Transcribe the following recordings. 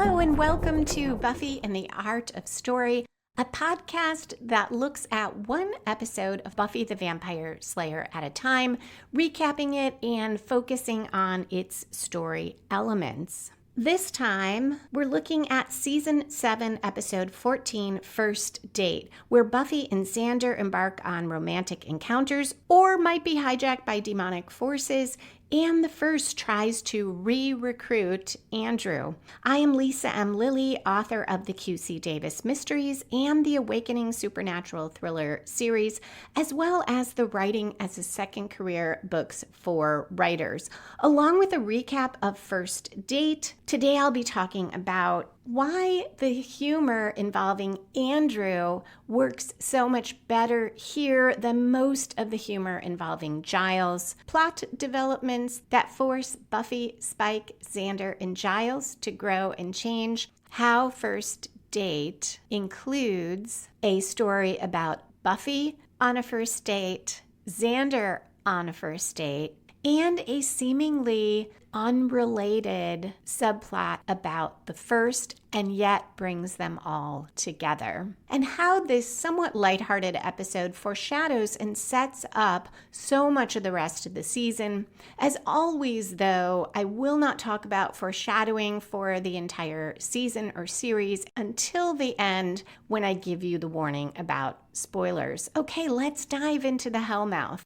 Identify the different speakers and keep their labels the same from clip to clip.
Speaker 1: Hello and welcome to Buffy and the Art of Story, a podcast that looks at one episode of Buffy the Vampire Slayer at a time, recapping it and focusing on its story elements. This time, we're looking at Season 7, Episode 14, First Date, where Buffy and Xander embark on romantic encounters or might be hijacked by demonic forces, and the first tries to re-recruit Andrew. I am Lisa M. Lilly, author of the Q.C. Davis Mysteries and the Awakening Supernatural Thriller series, as well as the Writing as a Second Career books for writers. Along with a recap of First Date, today I'll be talking about why the humor involving Andrew works so much better here than most of the humor involving Giles, plot developments that force Buffy, Spike, Xander, and Giles to grow and change, how First Date includes a story about Buffy on a first date, Xander on a first date, and a seemingly unrelated subplot about the first and yet brings them all together. And how this somewhat lighthearted episode foreshadows and sets up so much of the rest of the season. As always, though, I will not talk about foreshadowing for the entire season or series until the end when I give you the warning about spoilers. Okay, let's dive into the Hellmouth.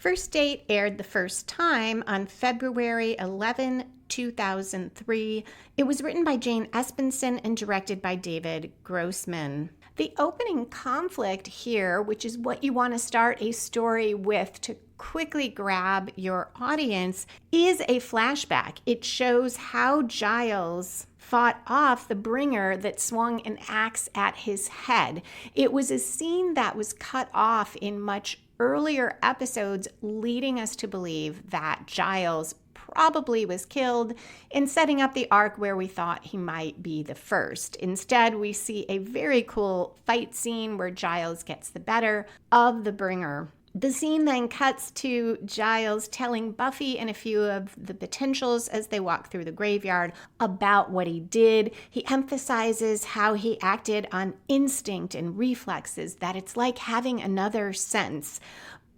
Speaker 1: First Date aired the first time on February 11, 2003. It was written by Jane Espenson and directed by David Grossman. The opening conflict here, which is what you want to start a story with to quickly grab your audience, is a flashback. It shows how Giles fought off the bringer that swung an axe at his head. It was a scene that was cut off in much earlier episodes, leading us to believe that Giles probably was killed in setting up the arc where we thought he might be the first. Instead, we see a very cool fight scene where Giles gets the better of the bringer. The scene then cuts to Giles telling Buffy and a few of the potentials as they walk through the graveyard about what he did. He emphasizes how he acted on instinct and reflexes, that it's like having another sense.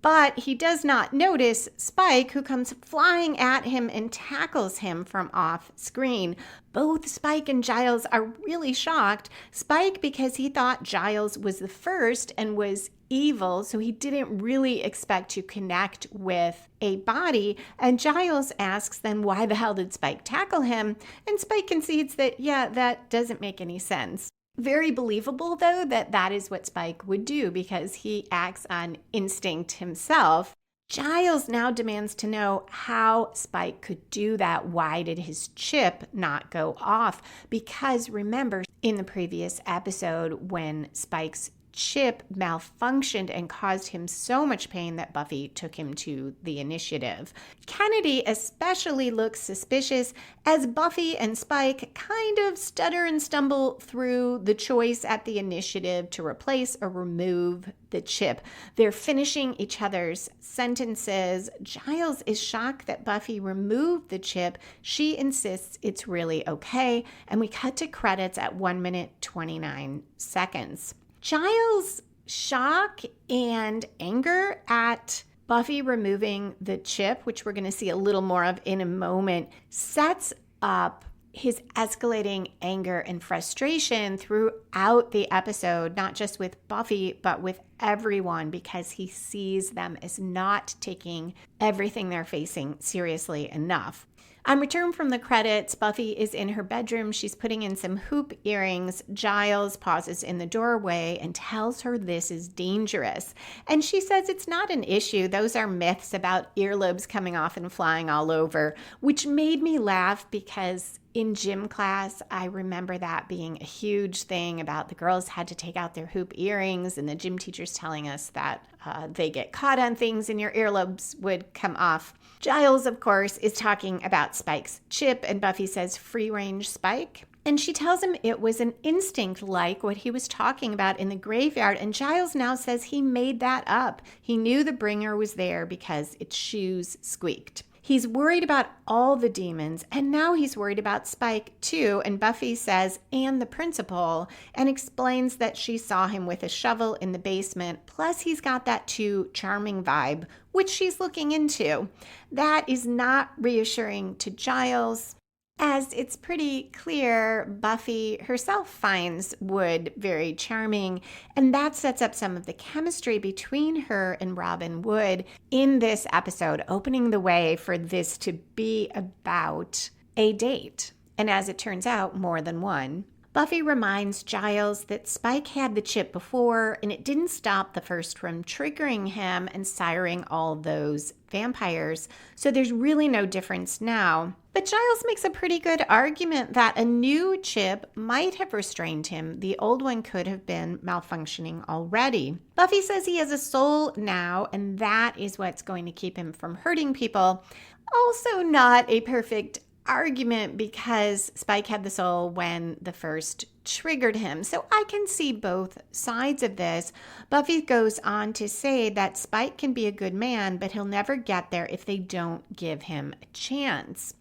Speaker 1: But he does not notice Spike, who comes flying at him and tackles him from off screen. Both Spike and Giles are really shocked. Spike because he thought Giles was the first and was evil, so he didn't really expect to connect with a body. And Giles asks then, why the hell did Spike tackle him? And Spike concedes that, yeah, that doesn't make any sense. Very believable, though, that that is what Spike would do because he acts on instinct himself. Giles now demands to know how Spike could do that. Why did his chip not go off? Because remember, in the previous episode, when Spike's chip malfunctioned and caused him so much pain that Buffy took him to the initiative. Kennedy especially looks suspicious as Buffy and Spike kind of stutter and stumble through the choice at the initiative to replace or remove the chip. They're finishing each other's sentences. Giles is shocked that Buffy removed the chip. She insists it's really okay. And we cut to credits at 1 minute, 29 seconds. Giles' shock and anger at Buffy removing the chip, which we're going to see a little more of in a moment, sets up his escalating anger and frustration throughout the episode, not just with Buffy, but with everyone, because he sees them as not taking everything they're facing seriously enough. On return from the credits, Buffy is in her bedroom. She's putting in some hoop earrings. Giles pauses in the doorway and tells her this is dangerous. And she says it's not an issue. Those are myths about earlobes coming off and flying all over, which made me laugh because in gym class, I remember that being a huge thing about the girls had to take out their hoop earrings and the gym teachers telling us that they get caught on things and your earlobes would come off. Giles, of course, is talking about Spike's chip, and Buffy says free-range Spike. And she tells him it was an instinct like what he was talking about in the graveyard. And Giles now says he made that up. He knew the bringer was there because its shoes squeaked. He's worried about all the demons, and now he's worried about Spike too. And Buffy says, and the principal, and explains that she saw him with a shovel in the basement. Plus, he's got that too charming vibe, which she's looking into. That is not reassuring to Giles, as it's pretty clear Buffy herself finds Wood very charming, and that sets up some of the chemistry between her and Robin Wood in this episode, opening the way for this to be about a date, and as it turns out, more than one. Buffy reminds Giles that Spike had the chip before, and it didn't stop the first from triggering him and siring all those vampires, so there's really no difference now. But Giles makes a pretty good argument that a new chip might have restrained him. The old one could have been malfunctioning already. Buffy says he has a soul now, and that is what's going to keep him from hurting people. Also not a perfect argument because Spike had the soul when the first triggered him. So I can see both sides of this. Buffy goes on to say that Spike can be a good man, but he'll never get there if they don't give him a chance.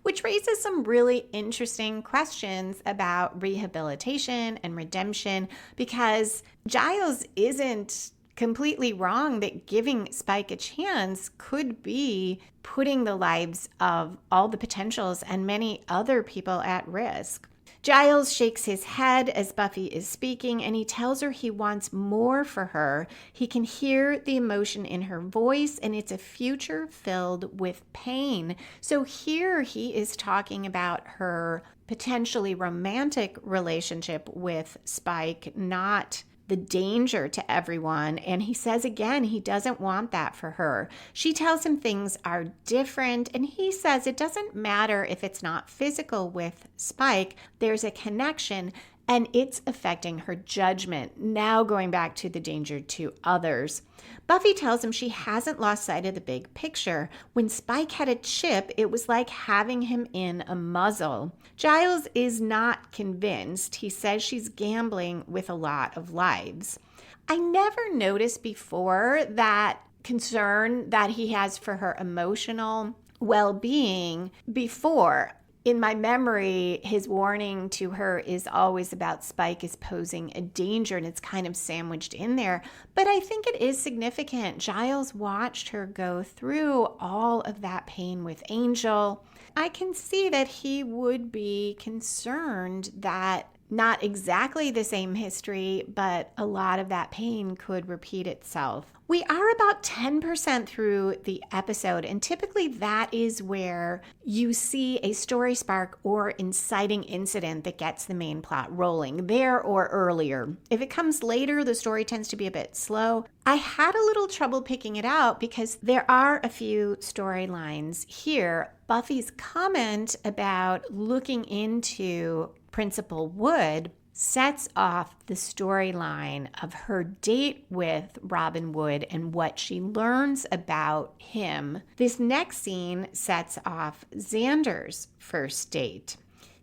Speaker 1: Which raises some really interesting questions about rehabilitation and redemption, because Giles isn't completely wrong that giving Spike a chance could be putting the lives of all the potentials and many other people at risk. Giles shakes his head as Buffy is speaking, and he tells her he wants more for her. He can hear the emotion in her voice, and it's a future filled with pain. So here he is talking about her potentially romantic relationship with Spike, not the danger to everyone. And he says again, he doesn't want that for her. She tells him things are different, and he says it doesn't matter if it's not physical with Spike. There's a connection, and it's affecting her judgment. Now going back to the danger to others. Buffy tells him she hasn't lost sight of the big picture. When Spike had a chip, it was like having him in a muzzle. Giles is not convinced. He says she's gambling with a lot of lives. I never noticed before that concern that he has for her emotional well-being before. In my memory, his warning to her is always about Spike is posing a danger, and it's kind of sandwiched in there. But I think it is significant. Giles watched her go through all of that pain with Angel. I can see that he would be concerned that not exactly the same history, but a lot of that pain could repeat itself. We are about 10% through the episode, and typically that is where you see a story spark or inciting incident that gets the main plot rolling, there or earlier. If it comes later, the story tends to be a bit slow. I had a little trouble picking it out because there are a few storylines here. Buffy's comment about looking into Principal Wood sets off the storyline of her date with Robin Wood and what she learns about him. This next scene sets off Xander's first date.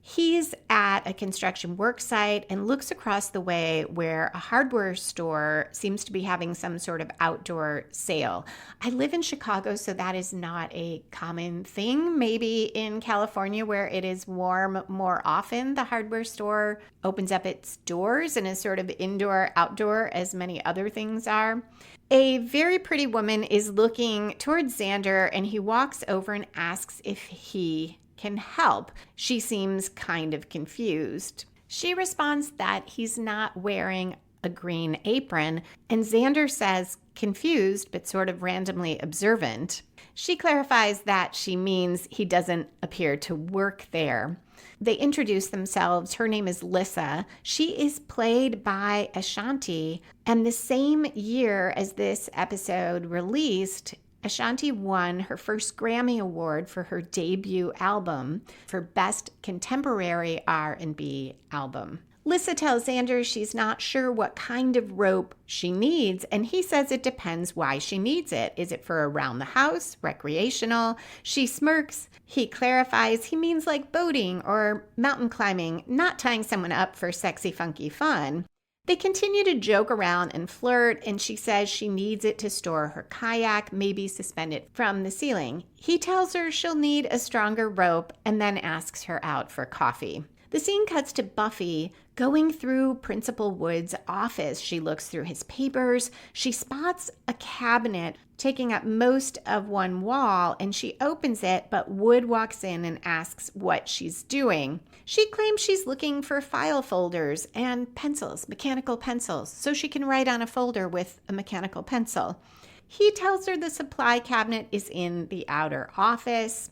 Speaker 1: He's at a construction work site and looks across the way where a hardware store seems to be having some sort of outdoor sale. I live in Chicago, so that is not a common thing. Maybe in California, where it is warm more often, the hardware store opens up its doors and is sort of indoor, outdoor, as many other things are. A very pretty woman is looking towards Xander, and he walks over and asks if he can help. She seems kind of confused. She responds that he's not wearing a green apron, and Xander says, confused but sort of randomly observant. She clarifies that she means he doesn't appear to work there. They introduce themselves. Her name is Lissa. She is played by Ashanti, and the same year as this episode released, Ashanti won her first Grammy Award for her debut album for Best Contemporary R&B Album. Lissa tells Xander she's not sure what kind of rope she needs, and he says it depends why she needs it. Is it for around the house, recreational? She smirks. He clarifies he means like boating or mountain climbing, not tying someone up for sexy, funky fun. They continue to joke around and flirt, and she says she needs it to store her kayak, maybe suspend it from the ceiling. He tells her she'll need a stronger rope and then asks her out for coffee. The scene cuts to Buffy going through Principal Wood's office. She looks through his papers. She spots a cabinet taking up most of one wall, and she opens it, but Wood walks in and asks what she's doing. She claims she's looking for file folders and pencils, mechanical pencils, so she can write on a folder with a mechanical pencil. He tells her the supply cabinet is in the outer office.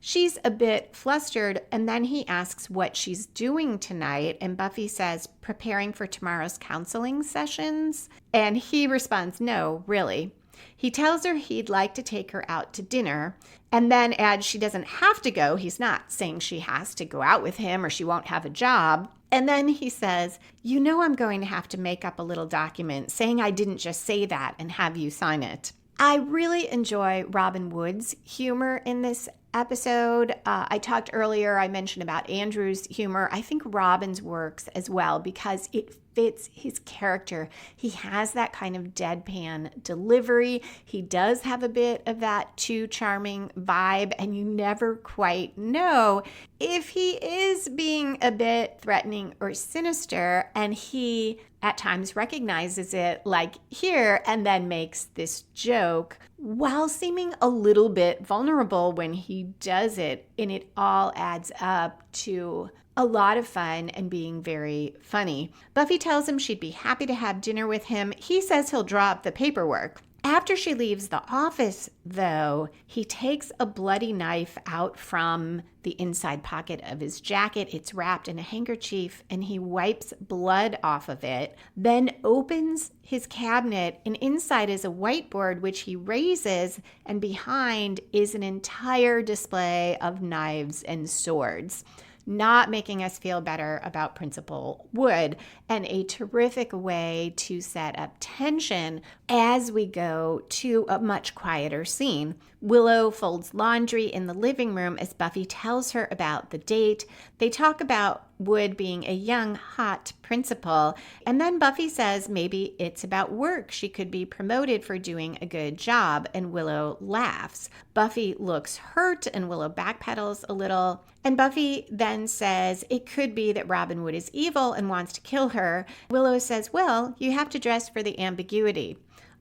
Speaker 1: She's a bit flustered, and then he asks what she's doing tonight, and Buffy says, preparing for tomorrow's counseling sessions, and he responds, no, really. He tells her he'd like to take her out to dinner, and then adds she doesn't have to go. He's not saying she has to go out with him or she won't have a job. And then he says, you know I'm going to have to make up a little document saying I didn't just say that and have you sign it. I really enjoy Robin Wood's humor in this episode. I talked earlier, I mentioned about Andrew's humor. I think Robin's works as well because it fits his character. He has that kind of deadpan delivery. He does have a bit of that too charming vibe, and you never quite know if he is being a bit threatening or sinister, and he at times recognizes it like here and then makes this joke while seeming a little bit vulnerable when he does it, and it all adds up to a lot of fun and being very funny. Buffy tells him she'd be happy to have dinner with him. He says he'll draw up the paperwork. After she leaves the office, though, he takes a bloody knife out from the inside pocket of his jacket. It's wrapped in a handkerchief, and he wipes blood off of it, then opens his cabinet, and inside is a whiteboard which he raises, and behind is an entire display of knives and swords. Not making us feel better about Principal Wood, and a terrific way to set up tension as we go to a much quieter scene. Willow folds laundry in the living room as Buffy tells her about the date. They talk about Wood being a young, hot principal, and then Buffy says maybe it's about work. She could be promoted for doing a good job, and Willow laughs. Buffy looks hurt, and Willow backpedals a little, and Buffy then says it could be that Robin Wood is evil and wants to kill her. Willow says, well, you have to dress for the ambiguity.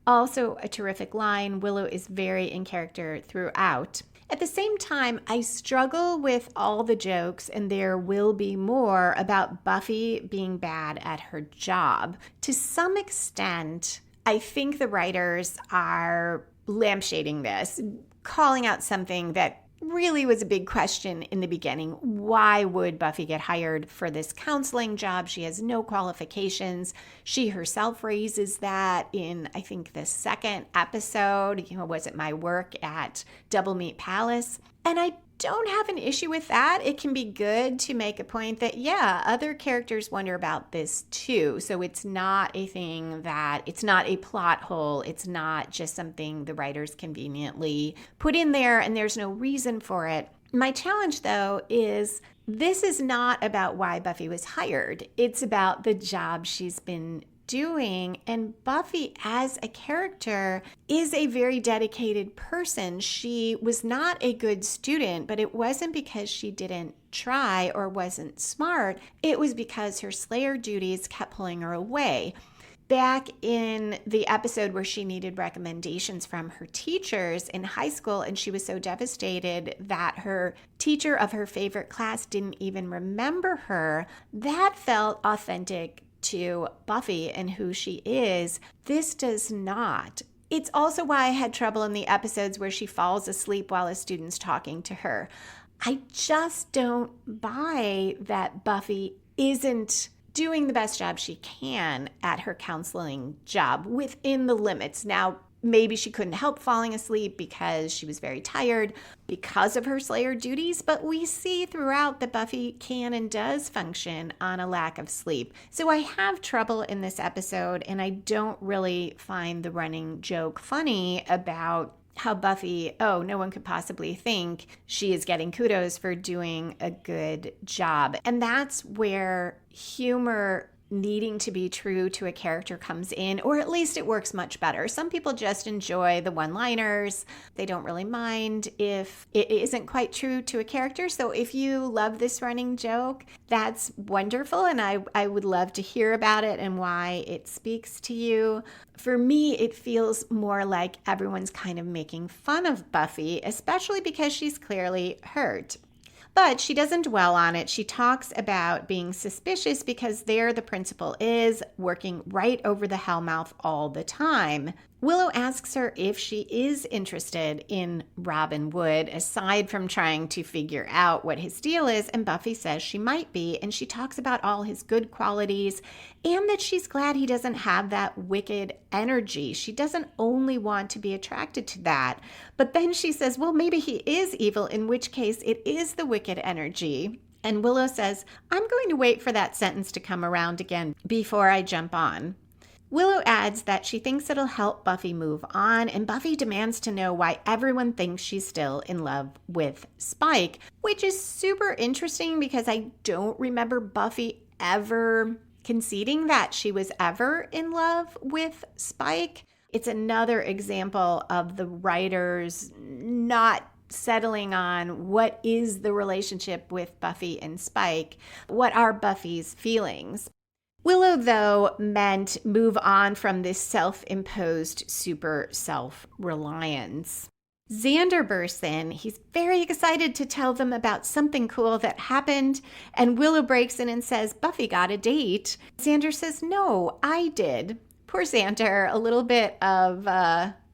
Speaker 1: Also a terrific line. Willow is very in character throughout. At the same time, I struggle with all the jokes, and there will be more about Buffy being bad at her job. To some extent, I think the writers are lampshading this, calling out something that really was a big question in the beginning. Why would Buffy get hired for this counseling job? She has no qualifications. She herself raises that in, I think, the second episode. Was it my work at Double Meat Palace? And I don't have an issue with that. It can be good to make a point that, yeah, other characters wonder about this too. So it's not a thing that, it's not a plot hole. It's not just something the writers conveniently put in there and there's no reason for it. My challenge, though, is this is not about why Buffy was hired. It's about the job she's been doing, and Buffy as a character is a very dedicated person. She was not a good student, but it wasn't because she didn't try or wasn't smart. It was because her Slayer duties kept pulling her away. Back in the episode where she needed recommendations from her teachers in high school, and she was so devastated that her teacher of her favorite class didn't even remember her, that felt authentic to Buffy and who she is. This does not. It's also why I had trouble in the episodes where she falls asleep while a student's talking to her. I just don't buy that Buffy isn't doing the best job she can at her counseling job within the limits. Now, maybe she couldn't help falling asleep because she was very tired because of her Slayer duties, but we see throughout that Buffy can and does function on a lack of sleep. So I have trouble in this episode, and I don't really find the running joke funny about how Buffy, no one could possibly think she is getting kudos for doing a good job. And that's where humor needing to be true to a character comes in, or at least it works much better. Some people just enjoy the one-liners. They don't really mind if it isn't quite true to a character. So if you love this running joke, that's wonderful, and I would love to hear about it and why it speaks to you. For me, it feels more like everyone's kind of making fun of Buffy, especially because she's clearly hurt. But she doesn't dwell on it. She talks about being suspicious because there the principal is working right over the Hellmouth all the time. Willow asks her if she is interested in Robin Wood, aside from trying to figure out what his deal is, and Buffy says she might be, and she talks about all his good qualities and that she's glad he doesn't have that wicked energy. She doesn't only want to be attracted to that, but then she says, well, maybe he is evil, in which case it is the wicked energy. And Willow says, I'm going to wait for that sentence to come around again before I jump on. Willow adds that she thinks it'll help Buffy move on, and Buffy demands to know why everyone thinks she's still in love with Spike, which is super interesting because I don't remember Buffy ever conceding that she was ever in love with Spike. It's another example of the writers not settling on what is the relationship with Buffy and Spike. What are Buffy's feelings? Willow, though, meant move on from this self-imposed super self-reliance. Xander bursts in. He's very excited to tell them about something cool that happened, and Willow breaks in and says, Buffy got a date. Xander says, no, I did. Poor Xander, a little bit of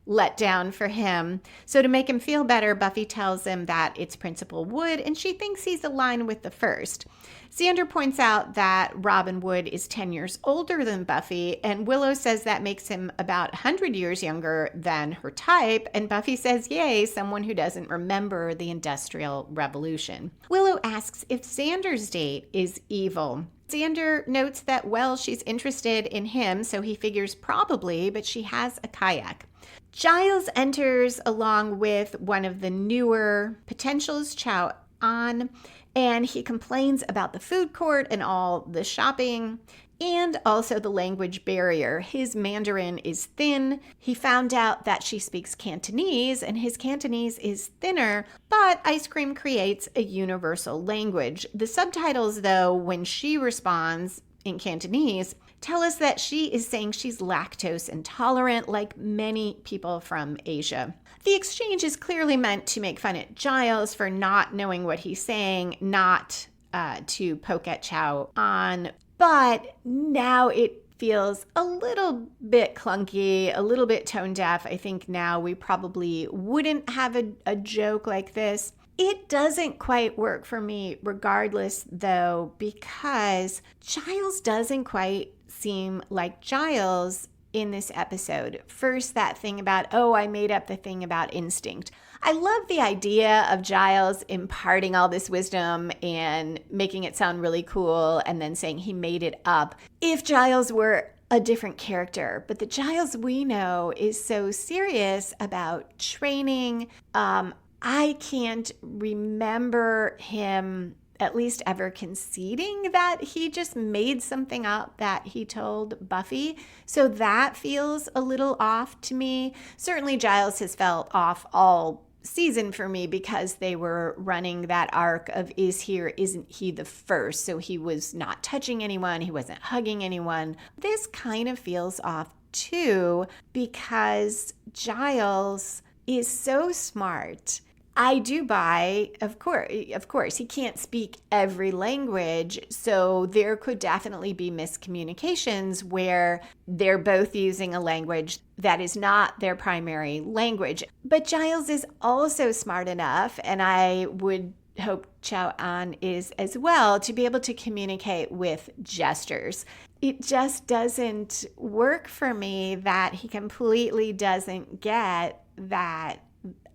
Speaker 1: letdown for him. So to make him feel better, Buffy tells him that it's Principal Wood, and she thinks he's aligned with the first. Xander points out that Robin Wood is 10 years older than Buffy, and Willow says that makes him about 100 years younger than her type, and Buffy says, yay, someone who doesn't remember the Industrial Revolution. Willow asks if Xander's date is evil. Xander notes that, well, she's interested in him, so he figures probably, but she has a kayak. Giles enters along with one of the newer potentials, Chow An, and he complains about the food court and all the shopping and also the language barrier. His Mandarin is thin. He found out that she speaks Cantonese, and his Cantonese is thinner, but ice cream creates a universal language. The subtitles, though, when she responds in Cantonese, tell us that she is saying she's lactose intolerant, like many people from Asia. The exchange is clearly meant to make fun at Giles for not knowing what he's saying, not to poke at Chow An, but now it feels a little bit clunky, a little bit tone deaf. I think now we probably wouldn't have a joke like this. It doesn't quite work for me regardless, though, because Giles doesn't quite seem like Giles in this episode. First, that thing about, oh, I made up the thing about instinct. I love the idea of Giles imparting all this wisdom and making it sound really cool and then saying he made it up. If Giles were a different character, but the Giles we know is so serious about training. I can't remember him at least ever conceding that he just made something up that he told Buffy. So that feels a little off to me. Certainly Giles has felt off all season for me because they were running that arc of is he or isn't he the first. So he was not touching anyone. He wasn't hugging anyone. This kind of feels off too because Giles is so smart. I do buy, of course, he can't speak every language, so there could definitely be miscommunications where they're both using a language that is not their primary language. But Giles is also smart enough, and I would hope Chow An is as well, to be able to communicate with gestures. It just doesn't work for me that he completely doesn't get that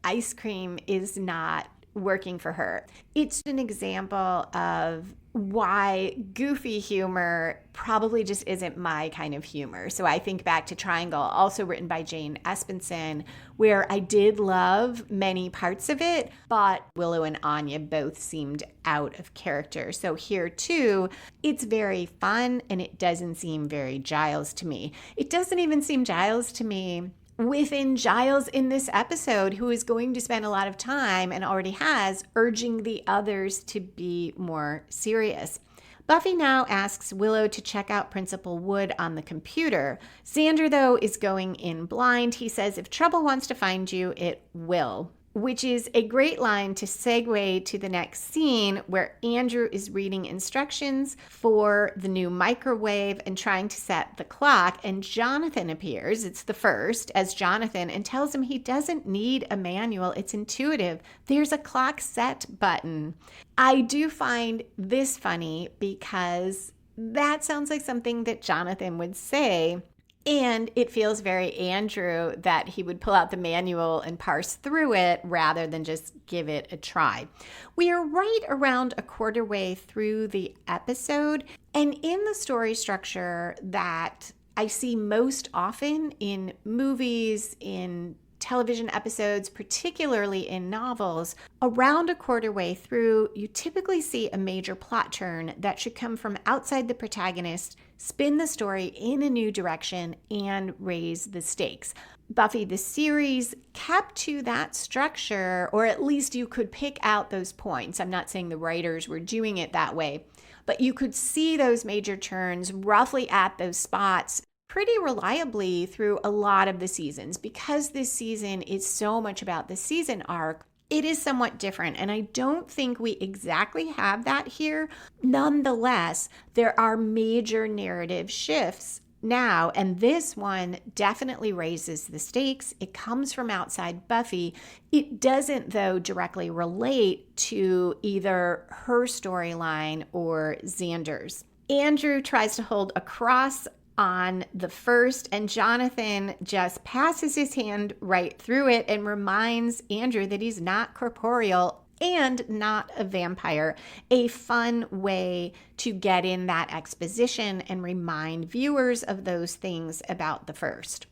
Speaker 1: ice cream is not working for her. It's an example of why goofy humor probably just isn't my kind of humor. So I think back to Triangle, also written by Jane Espenson, where I did love many parts of it, but Willow and Anya both seemed out of character. So here too, it's very fun and it doesn't seem very Giles to me. It doesn't even seem Giles to me within Giles in this episode, who is going to spend a lot of time, and already has, urging the others to be more serious. Buffy now asks Willow to check out Principal Wood on the computer. Xander, though, is going in blind. He says, if trouble wants to find you, it will. Which is a great line to segue to the next scene, where Andrew is reading instructions for the new microwave and trying to set the clock, and Jonathan appears, it's the first, as Jonathan, and tells him he doesn't need a manual, it's intuitive. There's a clock set button. I do find this funny because that sounds like something that Jonathan would say. And it feels very Andrew that he would pull out the manual and parse through it rather than just give it a try. We are right around a quarter way through the episode, and in the story structure that I see most often in movies, in television episodes, particularly in novels, around a quarter way through, you typically see a major plot turn that should come from outside the protagonist, spin the story in a new direction, and raise the stakes. Buffy the series kept to that structure, or at least you could pick out those points. I'm not saying the writers were doing it that way, but you could see those major turns roughly at those spots pretty reliably through a lot of the seasons. Because this season is so much about the season arc, it is somewhat different, and I don't think we exactly have that here. Nonetheless, there are major narrative shifts now, and this one definitely raises the stakes. It comes from outside Buffy. It doesn't, though, directly relate to either her storyline or Xander's. Andrew tries to hold a cross on the first, and Jonathan just passes his hand right through it and reminds Andrew that he's not corporeal and not a vampire. A fun way to get in that exposition and remind viewers of those things about the first.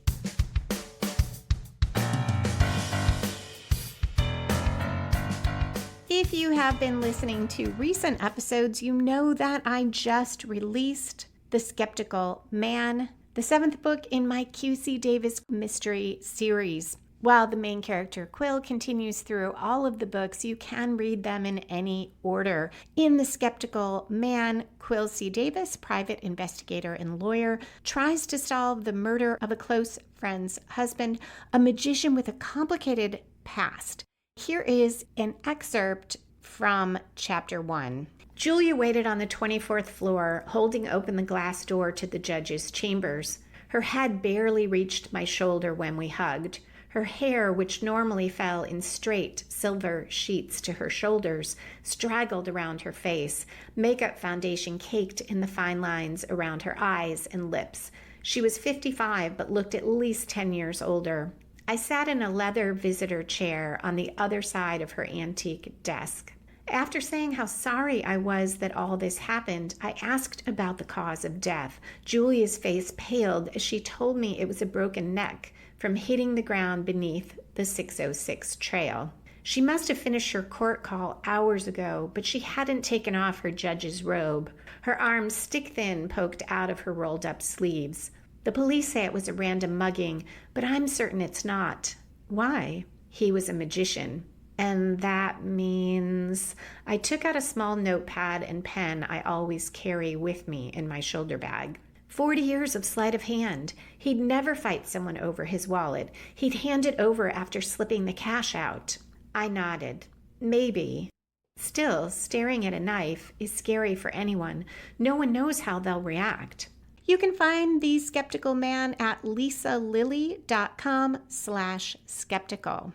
Speaker 1: If you have been listening to recent episodes, you know that I just released The Skeptical Man, the 7th book in my QC Davis mystery series. While the main character Quill continues through all of the books, you can read them in any order. In The Skeptical Man, Quill C. Davis, private investigator and lawyer, tries to solve the murder of a close friend's husband, a magician with a complicated past. Here is an excerpt from Chapter 1. Julia waited on the 24th floor, holding open the glass door to the judge's chambers. Her head barely reached my shoulder when we hugged. Her hair, which normally fell in straight silver sheets to her shoulders, straggled around her face. Makeup foundation caked in the fine lines around her eyes and lips. She was 55, but looked at least 10 years older. I sat in a leather visitor chair on the other side of her antique desk. After saying how sorry I was that all this happened, I asked about the cause of death. Julia's face paled as she told me it was a broken neck from hitting the ground beneath the 606 trail. She must have finished her court call hours ago, but she hadn't taken off her judge's robe. Her arms stick-thin poked out of her rolled-up sleeves. The police say it was a random mugging, but I'm certain it's not. Why? He was a magician. And that means I took out a small notepad and pen I always carry with me in my shoulder bag. 40 years of sleight of hand. He'd never fight someone over his wallet. He'd hand it over after slipping the cash out. I nodded. Maybe. Still, staring at a knife is scary for anyone. No one knows how they'll react. You can find The Skeptical Man at lisalilly.com/skeptical.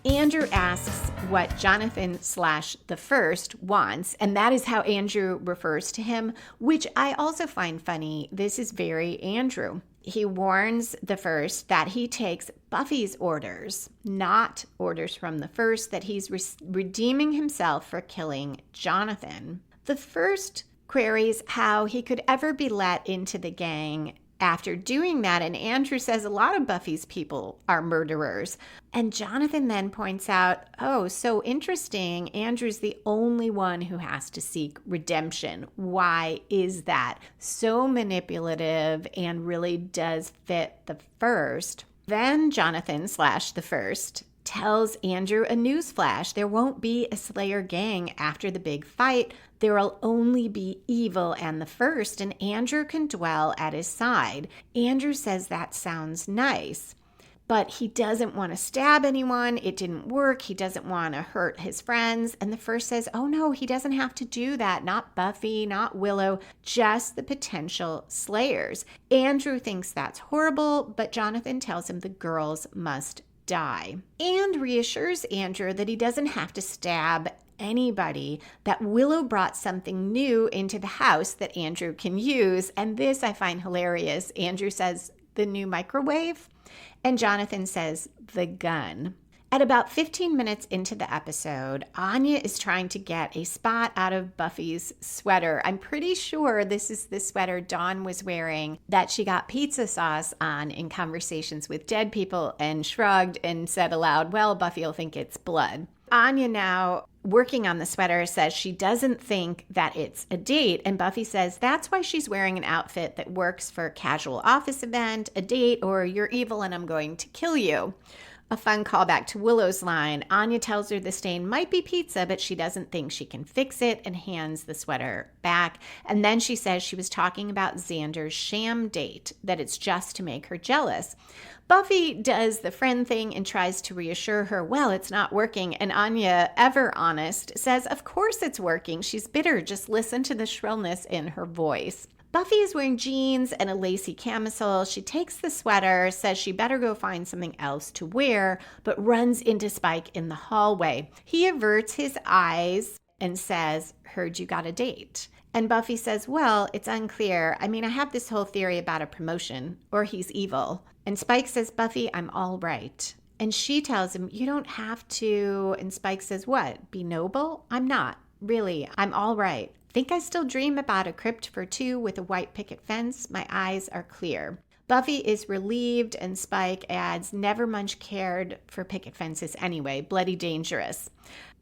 Speaker 1: Andrew asks what Jonathan/the First wants, and that is how Andrew refers to him, which I also find funny. This is very Andrew. He warns the First that he takes Buffy's orders, not orders from the First, that he's redeeming himself for killing Jonathan. The First queries how he could ever be let into the gang after doing that, and Andrew says a lot of Buffy's people are murderers. And Jonathan then points out, oh, so interesting, Andrew's the only one who has to seek redemption. Why is that? So manipulative and really does fit the First. Then Jonathan / the First tells Andrew a newsflash. There won't be a Slayer gang after the big fight. There will only be evil and the First, and Andrew can dwell at his side. Andrew says that sounds nice, but he doesn't want to stab anyone. It didn't work. He doesn't want to hurt his friends. And the First says, oh no, he doesn't have to do that. Not Buffy, not Willow, just the potential Slayers. Andrew thinks that's horrible, but Jonathan tells him the girls must die, and reassures Andrew that he doesn't have to stab anybody, that Willow brought something new into the house that Andrew can use. And this I find hilarious. Andrew says the new microwave, and Jonathan says the gun. At about 15 minutes into the episode, Anya is trying to get a spot out of Buffy's sweater. I'm pretty sure this is the sweater Dawn was wearing that she got pizza sauce on in Conversations with Dead People and shrugged and said aloud, well, Buffy will think it's blood. Anya, now working on the sweater, says she doesn't think that it's a date, and Buffy says that's why she's wearing an outfit that works for a casual office event, a date, or you're evil and I'm going to kill you. A fun callback to Willow's line. Anya tells her the stain might be pizza, but she doesn't think she can fix it and hands the sweater back. And then she says she was talking about Xander's sham date, that it's just to make her jealous. Buffy does the friend thing and tries to reassure her, well, it's not working. And Anya, ever honest, says, of course it's working. She's bitter. Just listen to the shrillness in her voice. Buffy is wearing jeans and a lacy camisole. She takes the sweater, says she better go find something else to wear, but runs into Spike in the hallway. He averts his eyes and says, heard you got a date. And Buffy says, well, it's unclear. I mean, I have this whole theory about a promotion, or he's evil. And Spike says, Buffy, I'm all right. And she tells him, you don't have to. And Spike says, what? Be noble? I'm not. Really, I'm all right. Think I still dream about a crypt for two with a white picket fence? My eyes are clear. Buffy is relieved, and Spike adds, never much cared for picket fences anyway. Bloody dangerous.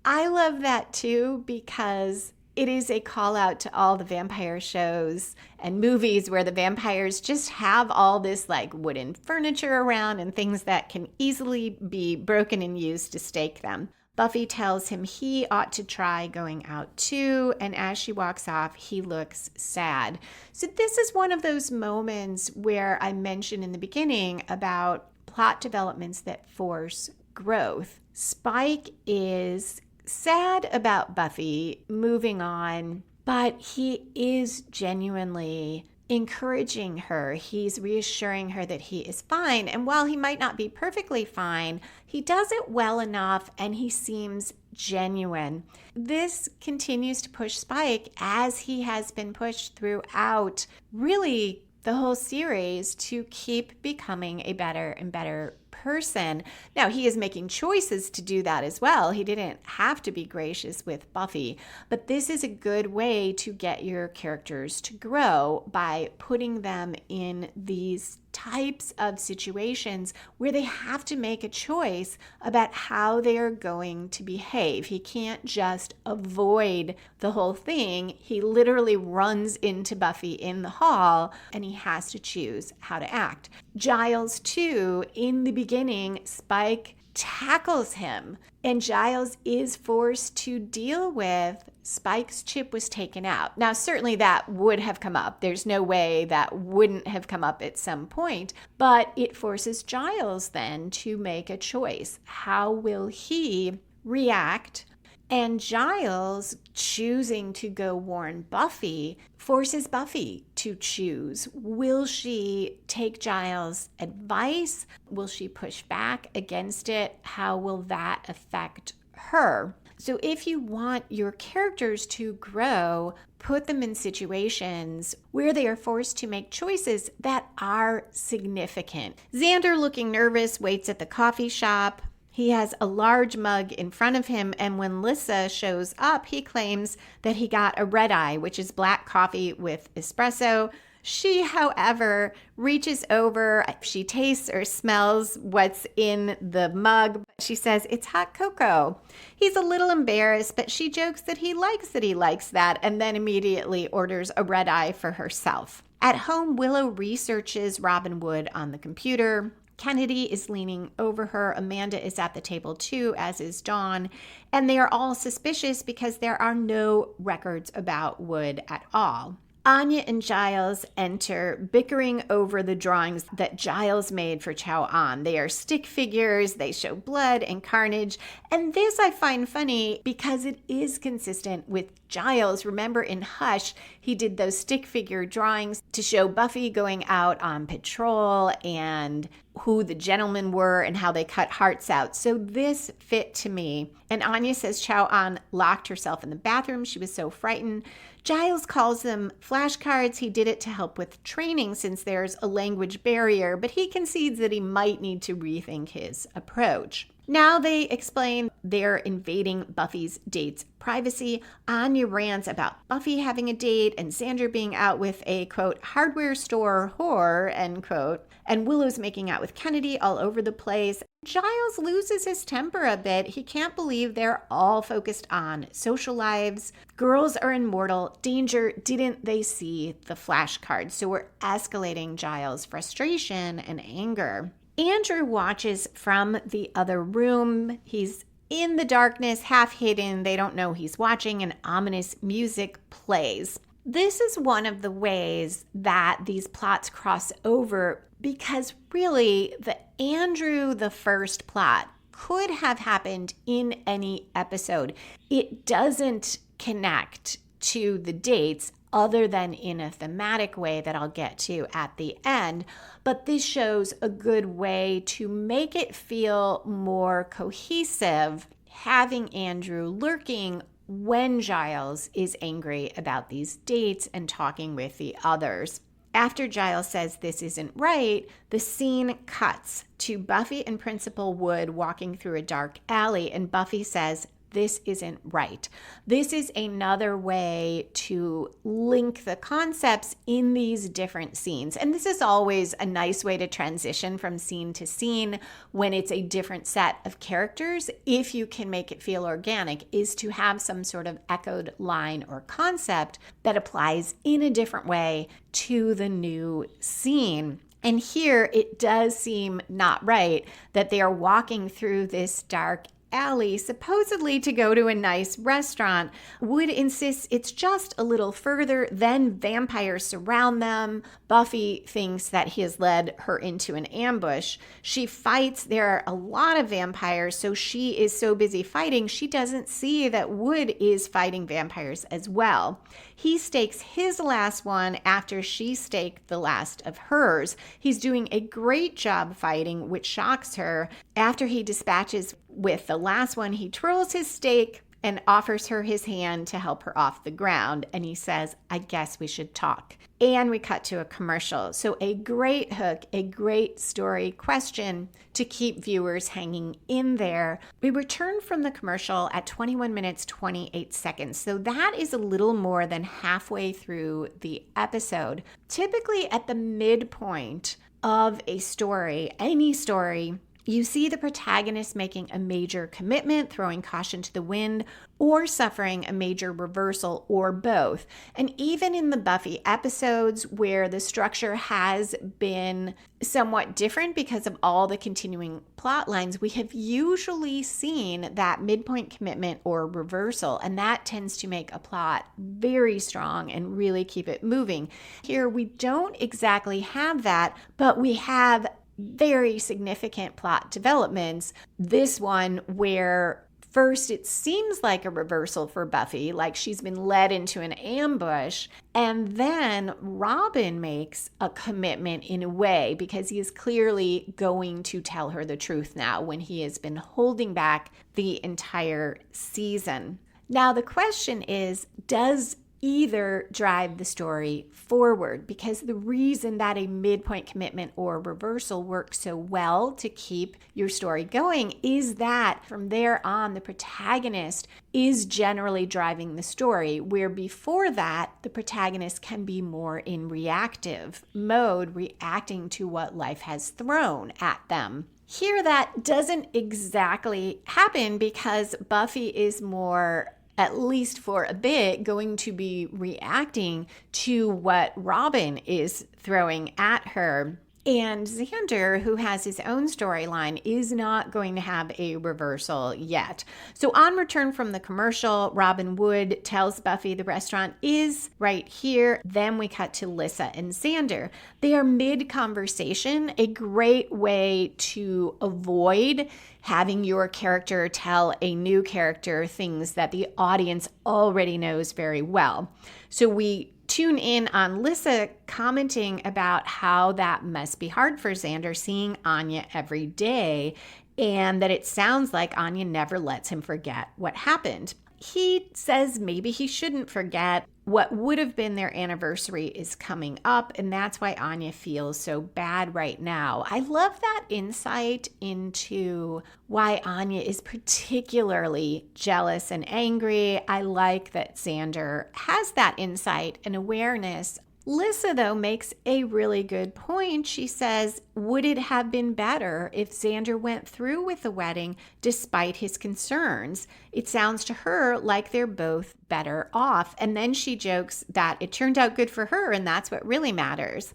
Speaker 1: I love that too, because it is a call out to all the vampire shows and movies where the vampires just have all this like wooden furniture around and things that can easily be broken and used to stake them. Buffy tells him he ought to try going out too, and as she walks off, he looks sad. So this is one of those moments where I mentioned in the beginning about plot developments that force growth. Spike is sad about Buffy moving on, but he is genuinely encouraging her. He's reassuring her that he is fine. And while he might not be perfectly fine, he does it well enough and he seems genuine. This continues to push Spike, as he has been pushed throughout really the whole series, to keep becoming a better and better person. Now, he is making choices to do that as well. He didn't have to be gracious with Buffy, but this is a good way to get your characters to grow by putting them in these types of situations where they have to make a choice about how they are going to behave. He can't just avoid the whole thing. He literally runs into Buffy in the hall and he has to choose how to act. Giles, too, in the beginning, Spike tackles him and Giles is forced to deal with Spike's chip was taken out. Now, certainly that would have come up. There's no way that wouldn't have come up at some point, but it forces Giles then to make a choice. How will he react? And Giles choosing to go warn Buffy forces Buffy to choose. Will she take Giles' advice? Will she push back against it? How will that affect her? So if you want your characters to grow, put them in situations where they are forced to make choices that are significant. Xander, looking nervous, waits at the coffee shop. He has a large mug in front of him, and when Lissa shows up, he claims that he got a red eye, which is black coffee with espresso. She, however, reaches over. She tastes or smells what's in the mug. She says it's hot cocoa. He's a little embarrassed, but she jokes that he likes that, and then immediately orders a red eye for herself. At home, Willow researches Robin Wood on the computer. Kennedy is leaning over her. Amanda is at the table too, as is Dawn. And they are all suspicious because there are no records about Wood at all. Anya and Giles enter, bickering over the drawings that Giles made for Chow-An. They are stick figures, they show blood and carnage, and this I find funny because it is consistent with Giles. Remember in Hush, he did those stick figure drawings to show Buffy going out on patrol and who the gentlemen were and how they cut hearts out. So this fit to me. And Anya says Chow-An locked herself in the bathroom. She was so frightened. Giles calls them flashcards. He did it to help with training since there's a language barrier, but he concedes that he might need to rethink his approach. Now they explain they're invading Buffy's date's privacy. Anya rants about Buffy having a date and Xander being out with a, quote, hardware store whore, end quote. And Willow's making out with Kennedy all over the place. Giles loses his temper a bit. He can't believe they're all focused on social lives. Girls are immortal. Danger, didn't they see the flashcards? So we're escalating Giles' frustration and anger. Andrew watches from the other room. He's in the darkness, half hidden. They don't know he's watching, and ominous music plays. This is one of the ways that these plots cross over because really the Andrew the first plot could have happened in any episode. It doesn't connect to the dates other than in a thematic way that I'll get to at the end. But this shows a good way to make it feel more cohesive, having Andrew lurking when Giles is angry about these dates and talking with the others. After Giles says this isn't right, the scene cuts to Buffy and Principal Wood walking through a dark alley, and Buffy says, this isn't right. This is another way to link the concepts in these different scenes. And this is always a nice way to transition from scene to scene when it's a different set of characters. If you can make it feel organic, is to have some sort of echoed line or concept that applies in a different way to the new scene. And here it does seem not right that they are walking through this dark alley, supposedly to go to a nice restaurant. Wood insists it's just a little further, then vampires surround them. Buffy thinks that he has led her into an ambush. She fights. There are a lot of vampires, so she is so busy fighting, she doesn't see that Wood is fighting vampires as well. He stakes his last one after she staked the last of hers. He's doing a great job fighting, which shocks her. After he dispatches with the last one, he twirls his stake and offers her his hand to help her off the ground. And he says, I guess we should talk. And we cut to a commercial. So a great hook, a great story question to keep viewers hanging in there. We return from the commercial at 21 minutes, 28 seconds. So that is a little more than halfway through the episode. Typically at the midpoint of a story, any story, you see the protagonist making a major commitment, throwing caution to the wind, or suffering a major reversal, or both. And even in the Buffy episodes where the structure has been somewhat different because of all the continuing plot lines, we have usually seen that midpoint commitment or reversal, and that tends to make a plot very strong and really keep it moving. Here we don't exactly have that, but we have very significant plot developments. This one where First, it seems like a reversal for Buffy, like she's been led into an ambush. And then Robin makes a commitment in a way because he is clearly going to tell her the truth now when he has been holding back the entire season. Now, the question is, does either drive the story forward? Because the reason that a midpoint commitment or reversal works so well to keep your story going is that from there on, the protagonist is generally driving the story, where before that, the protagonist can be more in reactive mode, reacting to what life has thrown at them. Here, that doesn't exactly happen because Buffy is more, at least for a bit, going to be reacting to what Robin is throwing at her. And Xander, who has his own storyline, is not going to have a reversal yet. So on return from the commercial, Robin Wood tells Buffy the restaurant is right here. Then we cut to Lissa and Xander. They are mid-conversation, a great way to avoid having your character tell a new character things that the audience already knows very well. So we tune in on Lissa commenting about how that must be hard for Xander seeing Anya every day, and that it sounds like Anya never lets him forget what happened. He says maybe he shouldn't forget. What would have been their anniversary is coming up, and that's why Anya feels so bad right now. I love that insight into why Anya is particularly jealous and angry. I like that Xander has that insight and awareness. Lissa, though, makes a really good point. She says, would it have been better if Xander went through with the wedding despite his concerns? It sounds to her like they're both better off. And then she jokes that it turned out good for her, and that's what really matters.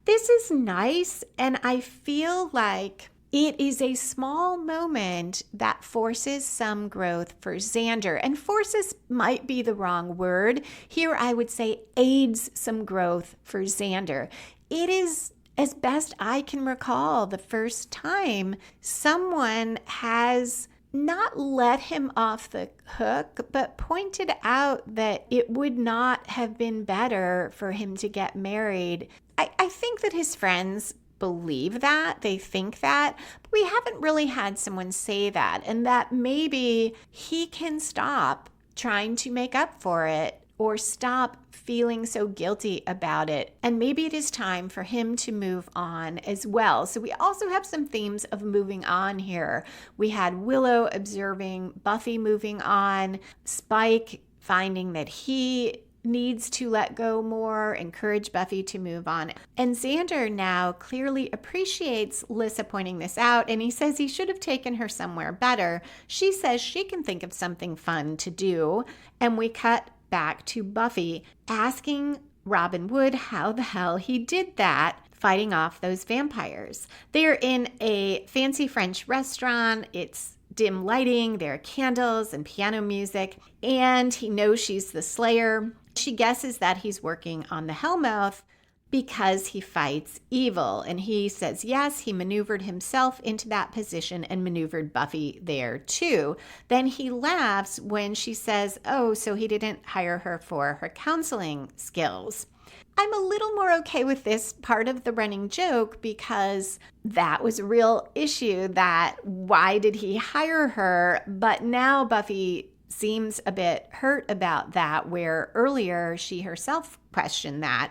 Speaker 1: This is nice, and I feel like it is a small moment that forces some growth for Xander. And forces might be the wrong word. Here I would say aids some growth for Xander. It is, as best I can recall, the first time someone has not let him off the hook, but pointed out that it would not have been better for him to get married. I think that his friends believe that, they think that, but we haven't really had someone say that, and that maybe he can stop trying to make up for it or stop feeling so guilty about it. And maybe it is time for him to move on as well. So we also have some themes of moving on here. We had Willow observing Buffy moving on, Spike finding that he needs to let go more, encourage Buffy to move on. And Xander now clearly appreciates Lissa pointing this out, and he says he should have taken her somewhere better. She says she can think of something fun to do, and we cut back to Buffy asking Robin Wood how the hell he did that, fighting off those vampires. They're in a fancy French restaurant. It's dim lighting, there are candles and piano music, and he knows she's the Slayer. She guesses that he's working on the Hellmouth because he fights evil. And he says, yes, he maneuvered himself into that position and maneuvered Buffy there too. Then he laughs when she says, oh, so he didn't hire her for her counseling skills. I'm a little more okay with this part of the running joke because that was a real issue, that why did he hire her? But now Buffy seems a bit hurt about that, where earlier she herself questioned that.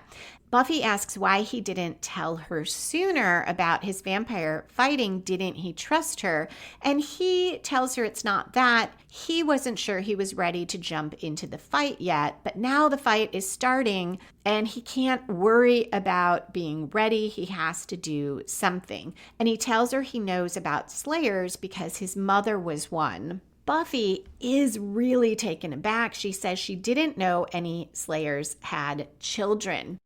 Speaker 1: Buffy asks why he didn't tell her sooner about his vampire fighting. Didn't he trust her? And he tells her it's not that. He wasn't sure he was ready to jump into the fight yet, but now the fight is starting and he can't worry about being ready. He has to do something. And he tells her he knows about Slayers because his mother was one. Buffy is really taken aback. She says she didn't know any Slayers had children.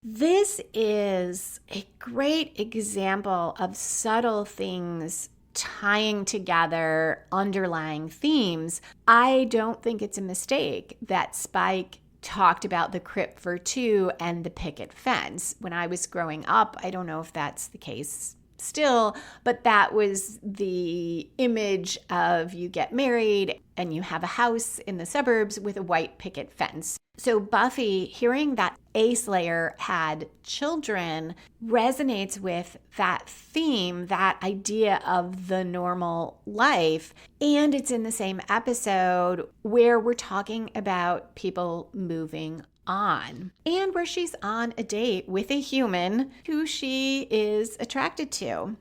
Speaker 1: This is a great example of subtle things tying together underlying themes. I don't think it's a mistake that Spike talked about the crypt for two and the picket fence. When I was growing up, I don't know if that's the case still, but that was the image of you get married and you have a house in the suburbs with a white picket fence. So Buffy, hearing that a Slayer had children, resonates with that theme, that idea of the normal life. And it's in the same episode where we're talking about people moving on, and where she's on a date with a human who she is attracted to.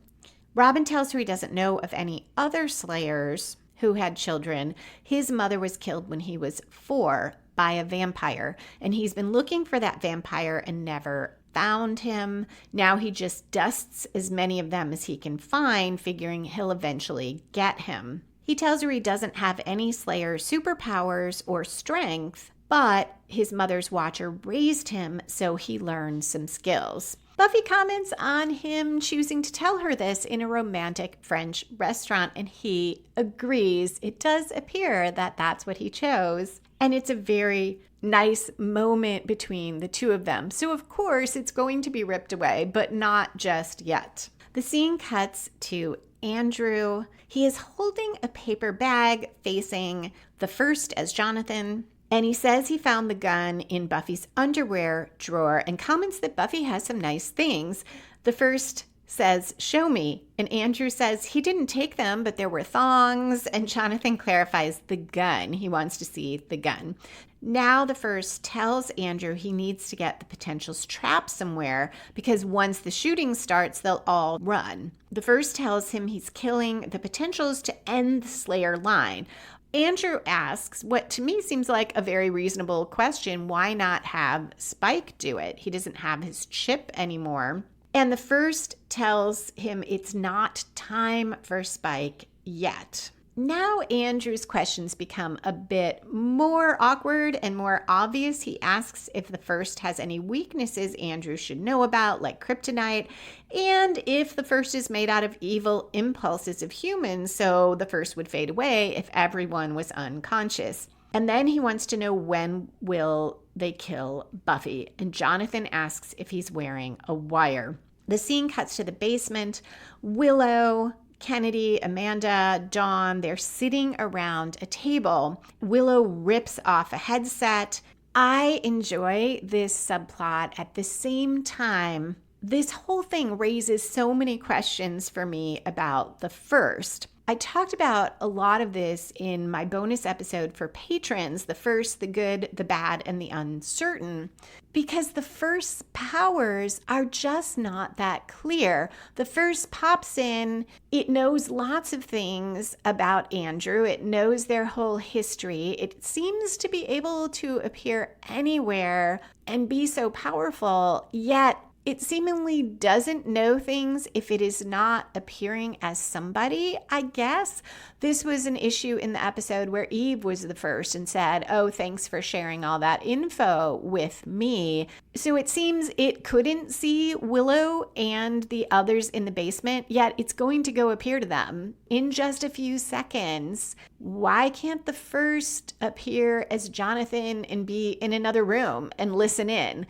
Speaker 1: Robin tells her he doesn't know of any other Slayers who had children. His mother was killed when he was 4 by a vampire, and he's been looking for that vampire and never found him. Now he just dusts as many of them as he can find, figuring he'll eventually get him. He tells her he doesn't have any Slayer superpowers or strength, but his mother's watcher raised him, so he learned some skills. Buffy comments on him choosing to tell her this in a romantic French restaurant, and he agrees. It does appear that that's what he chose, and it's a very nice moment between the two of them. So of course it's going to be ripped away, but not just yet. The scene cuts to Andrew. He is holding a paper bag facing the first as Jonathan, and he says he found the gun in Buffy's underwear drawer and comments that Buffy has some nice things. The first says, "Show me." And Andrew says he didn't take them, but there were thongs. And Jonathan clarifies the gun. He wants to see the gun. Now the first tells Andrew he needs to get the potentials trapped somewhere because once the shooting starts, they'll all run. The first tells him he's killing the potentials to end the Slayer line. Andrew asks what to me seems like a very reasonable question. Why not have Spike do it? He doesn't have his chip anymore. And the first tells him it's not time for Spike yet. Now Andrew's questions become a bit more awkward and more obvious. He asks if the first has any weaknesses Andrew should know about, like kryptonite, and if the first is made out of evil impulses of humans, so the first would fade away if everyone was unconscious. And then he wants to know when will they kill Buffy, and Jonathan asks if he's wearing a wire. The scene cuts to the basement. Willow, Kennedy, Amanda, Dawn, they're sitting around a table. Willow rips off a headset. I enjoy this subplot. At the same time, this whole thing raises so many questions for me about the first. I talked about a lot of this in my bonus episode for patrons, the first, the good, the bad, and the uncertain, because the first's powers are just not that clear. The first pops in, it knows lots of things about Andrew, it knows their whole history, it seems to be able to appear anywhere and be so powerful, yet it seemingly doesn't know things if it is not appearing as somebody. I guess this was an issue in the episode where Eve was the first and said, "Oh, thanks for sharing all that info with me." So it seems it couldn't see Willow and the others in the basement, yet it's going to go appear to them in just a few seconds. Why can't the first appear as Jonathan and be in another room and listen in?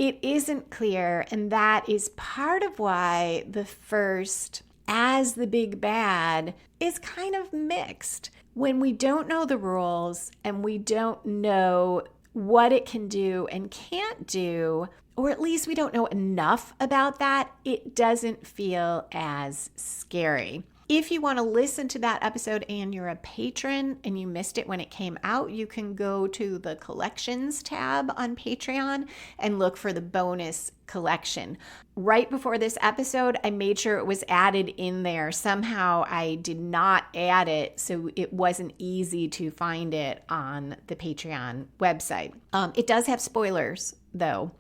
Speaker 1: It isn't clear, and that is part of why the first, as the big bad, is kind of mixed. When we don't know the rules and we don't know what it can do and can't do, or at least we don't know enough about that, it doesn't feel as scary. If you want to listen to that episode and you're a patron and you missed it when it came out, you can go to the collections tab on Patreon and look for the bonus collection. Right before this episode, I made sure it was added in there. Somehow I did not add it, so it wasn't easy to find it on the Patreon website. It does have spoilers, though.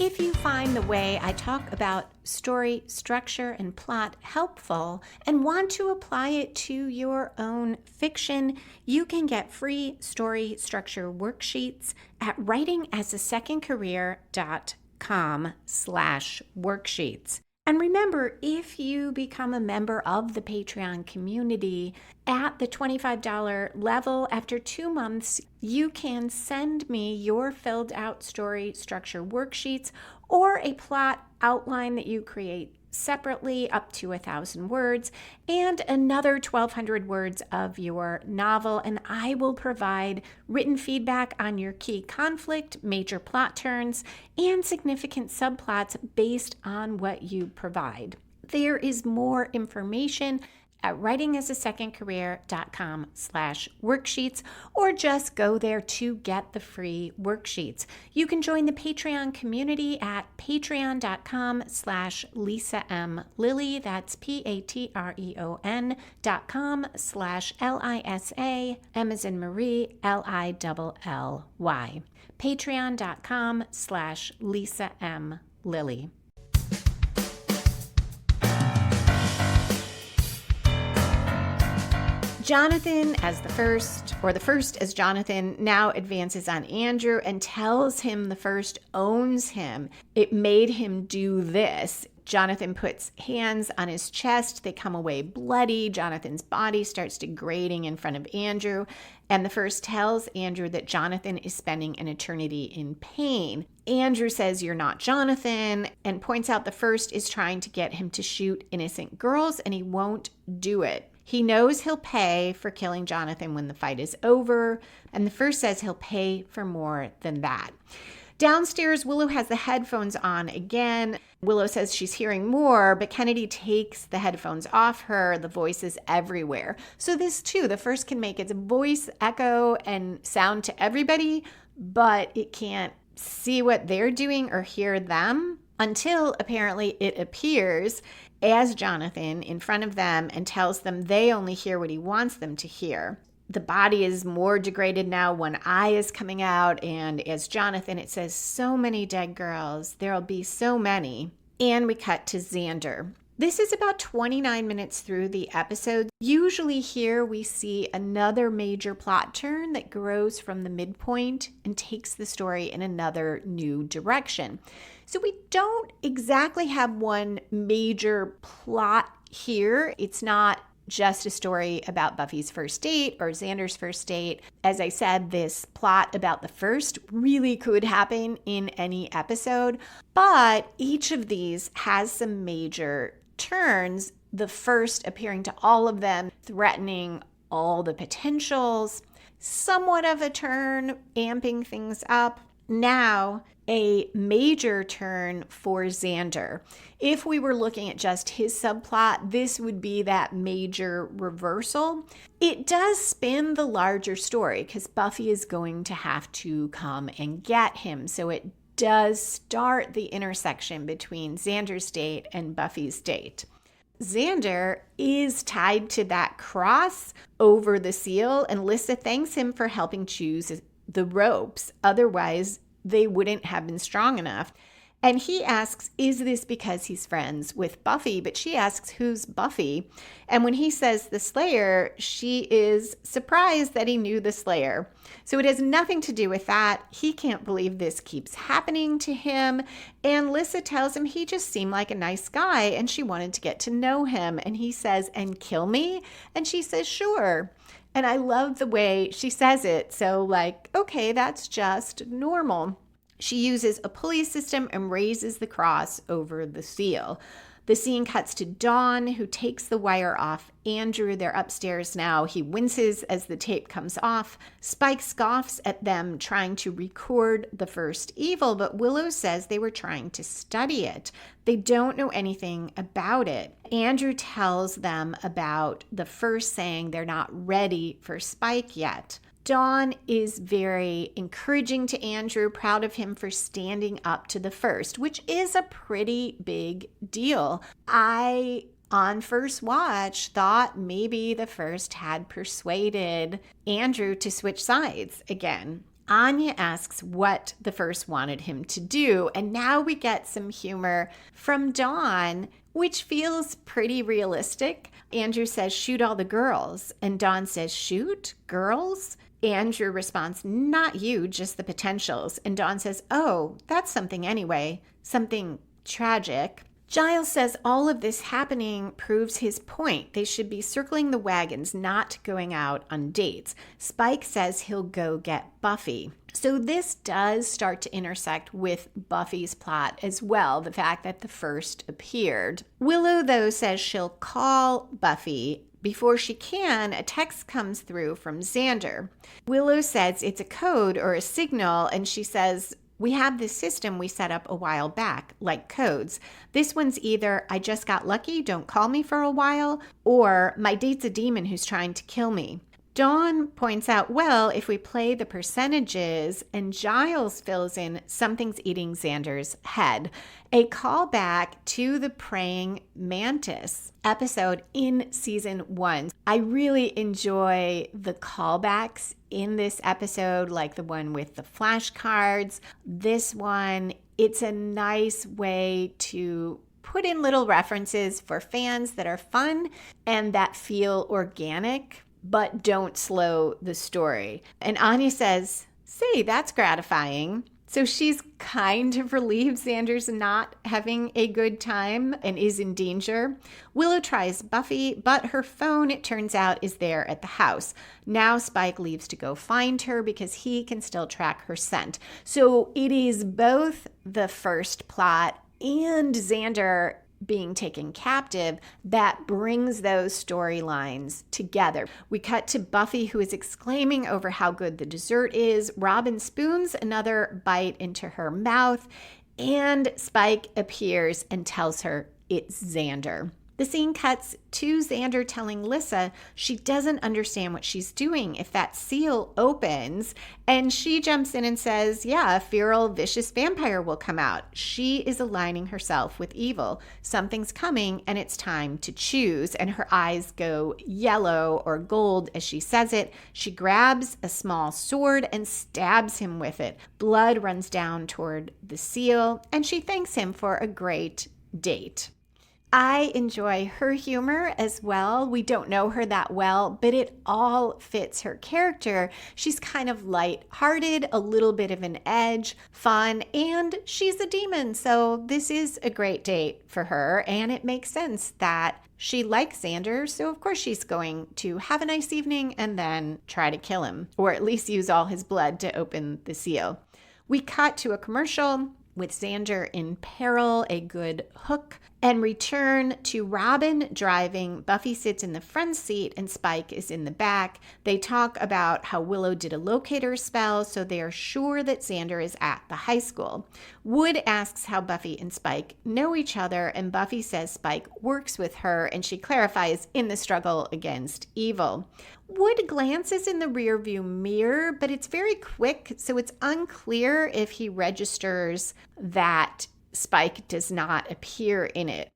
Speaker 1: If you find the way I talk about story, structure, and plot helpful and want to apply it to your own fiction, you can get free story structure worksheets at writingasasecondcareer.com/worksheets. And remember, if you become a member of the Patreon community at the $25 level, after 2 months, you can send me your filled out story structure worksheets or a plot outline that you create separately up to 1,000 words and another 1,200 words of your novel. And I will provide written feedback on your key conflict, major plot turns, and significant subplots based on what you provide. There is more information at writingasasecondcareer.com/worksheets, or just go there to get the free worksheets. You can join the Patreon community at patreon.com/Lisa M. Lilly. That's patreon.com/LISA, M as in Marie, LILLY. Patreon.com/Lisa M. Lilly. Jonathan as the first as Jonathan, now advances on Andrew and tells him the first owns him. It made him do this. Jonathan puts hands on his chest. They come away bloody. Jonathan's body starts degrading in front of Andrew. And the first tells Andrew that Jonathan is spending an eternity in pain. Andrew says, "You're not Jonathan," and points out the first is trying to get him to shoot innocent girls, and he won't do it. He knows he'll pay for killing Jonathan when the fight is over, and the first says he'll pay for more than that. Downstairs, Willow has the headphones on again. Willow says she's hearing more, but Kennedy takes the headphones off her. The voice is everywhere. So this too, the first can make its voice echo and sound to everybody, but it can't see what they're doing or hear them until apparently it appears as Jonathan in front of them and tells them they only hear what he wants them to hear. The body is more degraded now. One eye is coming out, and as Jonathan, it says, "So many dead girls. There'll be so many." And we cut to Xander. This is about 29 minutes through the episode. Usually here we see another major plot turn that grows from the midpoint and takes the story in another new direction. So we don't exactly have one major plot here. It's not just a story about Buffy's first date or Xander's first date. As I said, this plot about the first really could happen in any episode, but each of these has some major turns. The first appearing to all of them, threatening all the potentials, somewhat of a turn, amping things up. Now, a major turn for Xander. If we were looking at just his subplot, this would be that major reversal. It does spin the larger story because Buffy is going to have to come and get him. So it does start the intersection between Xander's date and Buffy's date. Xander is tied to that cross over the seal, and Lissa thanks him for helping choose the ropes. Otherwise, they wouldn't have been strong enough. And he asks, is this because he's friends with Buffy? But she asks, who's Buffy? And when he says the Slayer, she is surprised that he knew the Slayer. So it has nothing to do with that. He can't believe this keeps happening to him. And Lissa tells him he just seemed like a nice guy and she wanted to get to know him. And he says, and kill me? And she says, sure. And I love the way she says it. So like, okay, that's just normal. She uses a pulley system and raises the cross over the seal. The scene cuts to Dawn, who takes the wire off Andrew. They're upstairs now. He winces as the tape comes off. Spike scoffs at them trying to record the first evil, but Willow says they were trying to study it. They don't know anything about it. Andrew tells them about the first saying they're not ready for Spike yet. Dawn is very encouraging to Andrew, proud of him for standing up to the first, which is a pretty big deal. I, on first watch, thought maybe the first had persuaded Andrew to switch sides again. Anya asks what the first wanted him to do, and now we get some humor from Dawn, which feels pretty realistic. Andrew says, shoot all the girls, and Dawn says, shoot girls? Andrew responds, not you, just the potentials. And Dawn says, oh, that's something anyway, something tragic. Giles says all of this happening proves his point. They should be circling the wagons, not going out on dates. Spike says he'll go get Buffy. So this does start to intersect with Buffy's plot as well, the fact that the first appeared. Willow, though, says she'll call Buffy. Before she can, a text comes through from Xander. Willow says it's a code or a signal, and she says, "We have this system we set up a while back, like codes. This one's either, 'I just got lucky, don't call me for a while,' or 'My date's a demon who's trying to kill me.'" Dawn points out, well, if we play the percentages, and Giles fills in, "Something's eating Xander's head," a callback to the Praying Mantis episode in season 1. I really enjoy the callbacks in this episode, like the one with the flashcards. This one, it's a nice way to put in little references for fans that are fun and that feel organic, but don't slow the story. And Anya says, "Say, that's gratifying." So she's kind of relieved Xander's not having a good time and is in danger. Willow tries Buffy, but her phone, it turns out, is there at the house. Now Spike leaves to go find her because he can still track her scent. So it is both the first plot and Xander being taken captive that brings those storylines together. We cut to Buffy, who is exclaiming over how good the dessert is. Robin spoons another bite into her mouth, and Spike appears and tells her it's Xander. The scene cuts to Xander telling Lissa she doesn't understand what she's doing if that seal opens, and she jumps in and says, yeah, a feral, vicious vampire will come out. She is aligning herself with evil. Something's coming, and it's time to choose, and her eyes go yellow or gold as she says it. She grabs a small sword and stabs him with it. Blood runs down toward the seal, and she thanks him for a great date. I enjoy her humor as well. We don't know her that well, but it all fits her character. She's kind of lighthearted, a little bit of an edge, fun, and she's a demon. So this is a great date for her, and it makes sense that she likes Xander, so of course she's going to have a nice evening and then try to kill him, or at least use all his blood to open the seal. We cut to a commercial with Xander in peril, a good hook, and return to Robin driving. Buffy sits in the front seat and Spike is in the back. They talk about how Willow did a locator spell, so they are sure that Xander is at the high school. Wood asks how Buffy and Spike know each other, and Buffy says Spike works with her, and she clarifies, in the struggle against evil. Wood glances in the rearview mirror, but it's very quick, so it's unclear if he registers that Spike does not appear in it.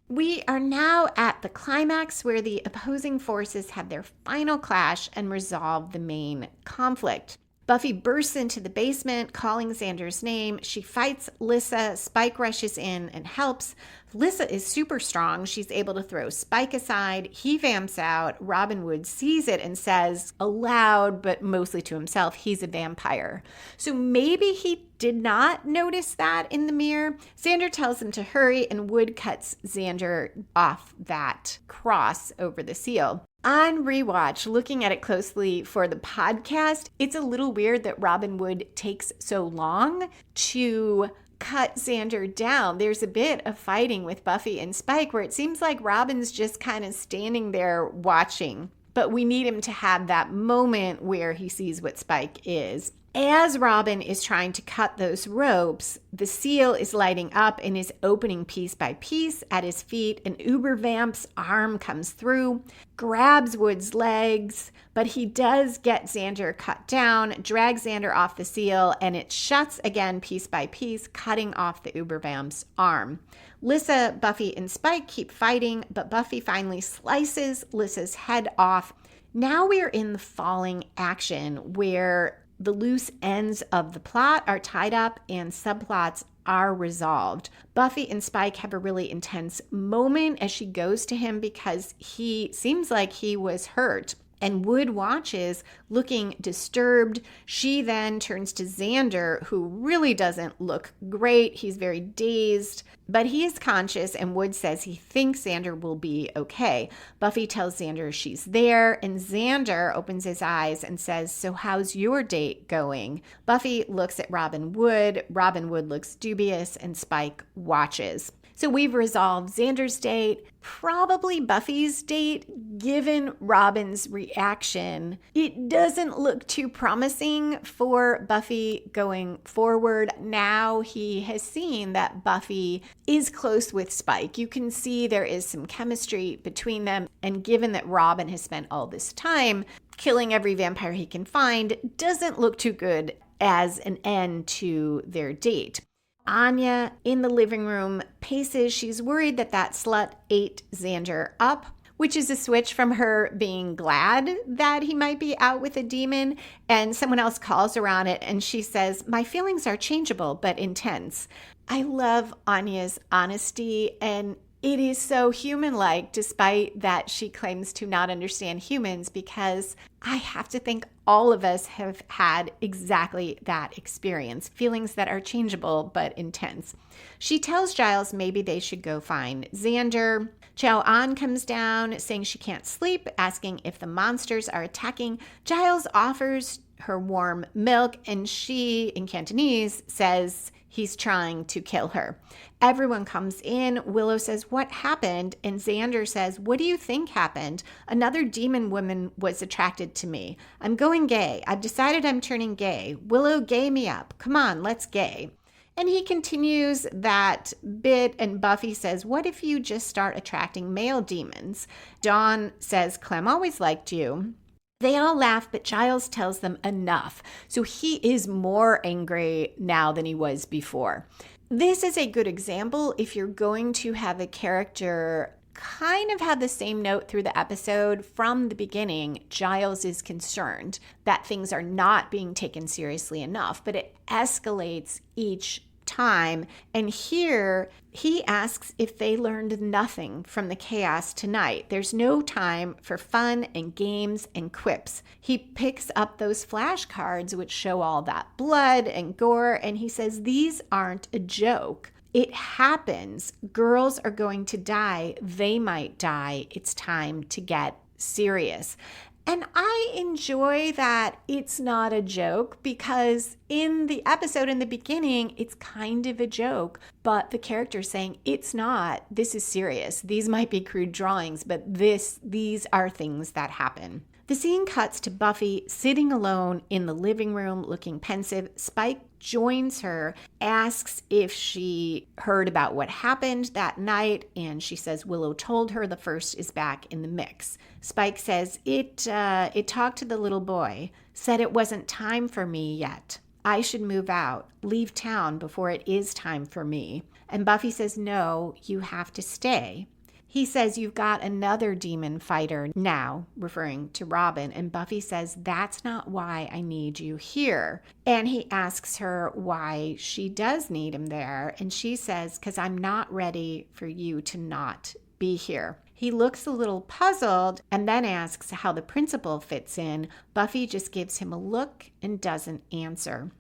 Speaker 1: We are now at the climax where the opposing forces have their final clash and resolve the main conflict. Buffy bursts into the basement, calling Xander's name. She fights Lissa. Spike rushes in and helps. Lissa is super strong. She's able to throw Spike aside. He vamps out. Robin Wood sees it and says aloud, but mostly to himself, he's a vampire. So maybe he did not notice that in the mirror. Xander tells him to hurry, and Wood cuts Xander off that cross over the seal. On rewatch, looking at it closely for the podcast, it's a little weird that Robin Wood takes so long to cut Xander down. There's a bit of fighting with Buffy and Spike where it seems like Robin's just kind of standing there watching, but we need him to have that moment where he sees what Spike is. As Robin is trying to cut those ropes, the seal is lighting up and is opening piece by piece at his feet. An Ubervamp's arm comes through, grabs Wood's legs, but he does get Xander cut down, drags Xander off the seal, and it shuts again piece by piece, cutting off the Ubervamp's arm. Lissa, Buffy, and Spike keep fighting, but Buffy finally slices Lissa's head off. Now we are in the falling action where the loose ends of the plot are tied up and subplots are resolved. Buffy and Spike have a really intense moment as she goes to him because he seems like he was hurt. And Wood watches, looking disturbed. She then turns to Xander, who really doesn't look great. He's very dazed, but he is conscious, and Wood says he thinks Xander will be okay. Buffy tells Xander she's there, and Xander opens his eyes and says, "So how's your date going?" Buffy looks at Robin Wood. Robin Wood looks dubious, and Spike watches. So we've resolved Xander's date, probably Buffy's date, given Robin's reaction. It doesn't look too promising for Buffy going forward. Now he has seen that Buffy is close with Spike. You can see there is some chemistry between them. And given that Robin has spent all this time killing every vampire he can find, doesn't look too good as an end to their date. Anya, in the living room, paces. She's worried that slut ate Xander up, which is a switch from her being glad that he might be out with a demon. And someone else calls her on it, and she says, "My feelings are changeable but intense." I love Anya's honesty, and it is so human-like, despite that she claims to not understand humans, because I have to think all of us have had exactly that experience, feelings that are changeable but intense. She tells Giles maybe they should go find Xander. Chow An comes down, saying she can't sleep, asking if the monsters are attacking. Giles offers her warm milk, and she, in Cantonese, says he's trying to kill her. Everyone comes in. Willow says, "What happened?" And Xander says, "What do you think happened? Another demon woman was attracted to me. I'm going gay. I've decided I'm turning gay. Willow, gay me up. Come on, let's gay." And he continues that bit, and Buffy says, "What if you just start attracting male demons?" Dawn says, "Clem always liked you." They all laugh, but Giles tells them enough. So he is more angry now than he was before. This is a good example if you're going to have a character kind of have the same note through the episode from the beginning. Giles is concerned that things are not being taken seriously enough, but it escalates each time. And here he asks if they learned nothing from the chaos tonight. There's no time for fun and games and quips. He picks up those flashcards which show all that blood and gore, and he says, "These aren't a joke. It happens. Girls are going to die. They might die. It's time to get serious." And I enjoy that it's not a joke, because in the episode in the beginning, it's kind of a joke, but the character's saying it's not. This is serious. These might be crude drawings, but these are things that happen. The scene cuts to Buffy sitting alone in the living room looking pensive. Spike joins her, asks if she heard about what happened that night, and she says Willow told her the first is back in the mix. Spike says, it talked to the little boy, said it wasn't time for me yet. I should move out, leave town before it is time for me. And Buffy says, "No, you have to stay." He says, "You've got another demon fighter now," referring to Robin. And Buffy says, "That's not why I need you here." And he asks her why she does need him there. And she says, "Because I'm not ready for you to not be here." He looks a little puzzled and then asks how the principal fits in. Buffy just gives him a look and doesn't answer.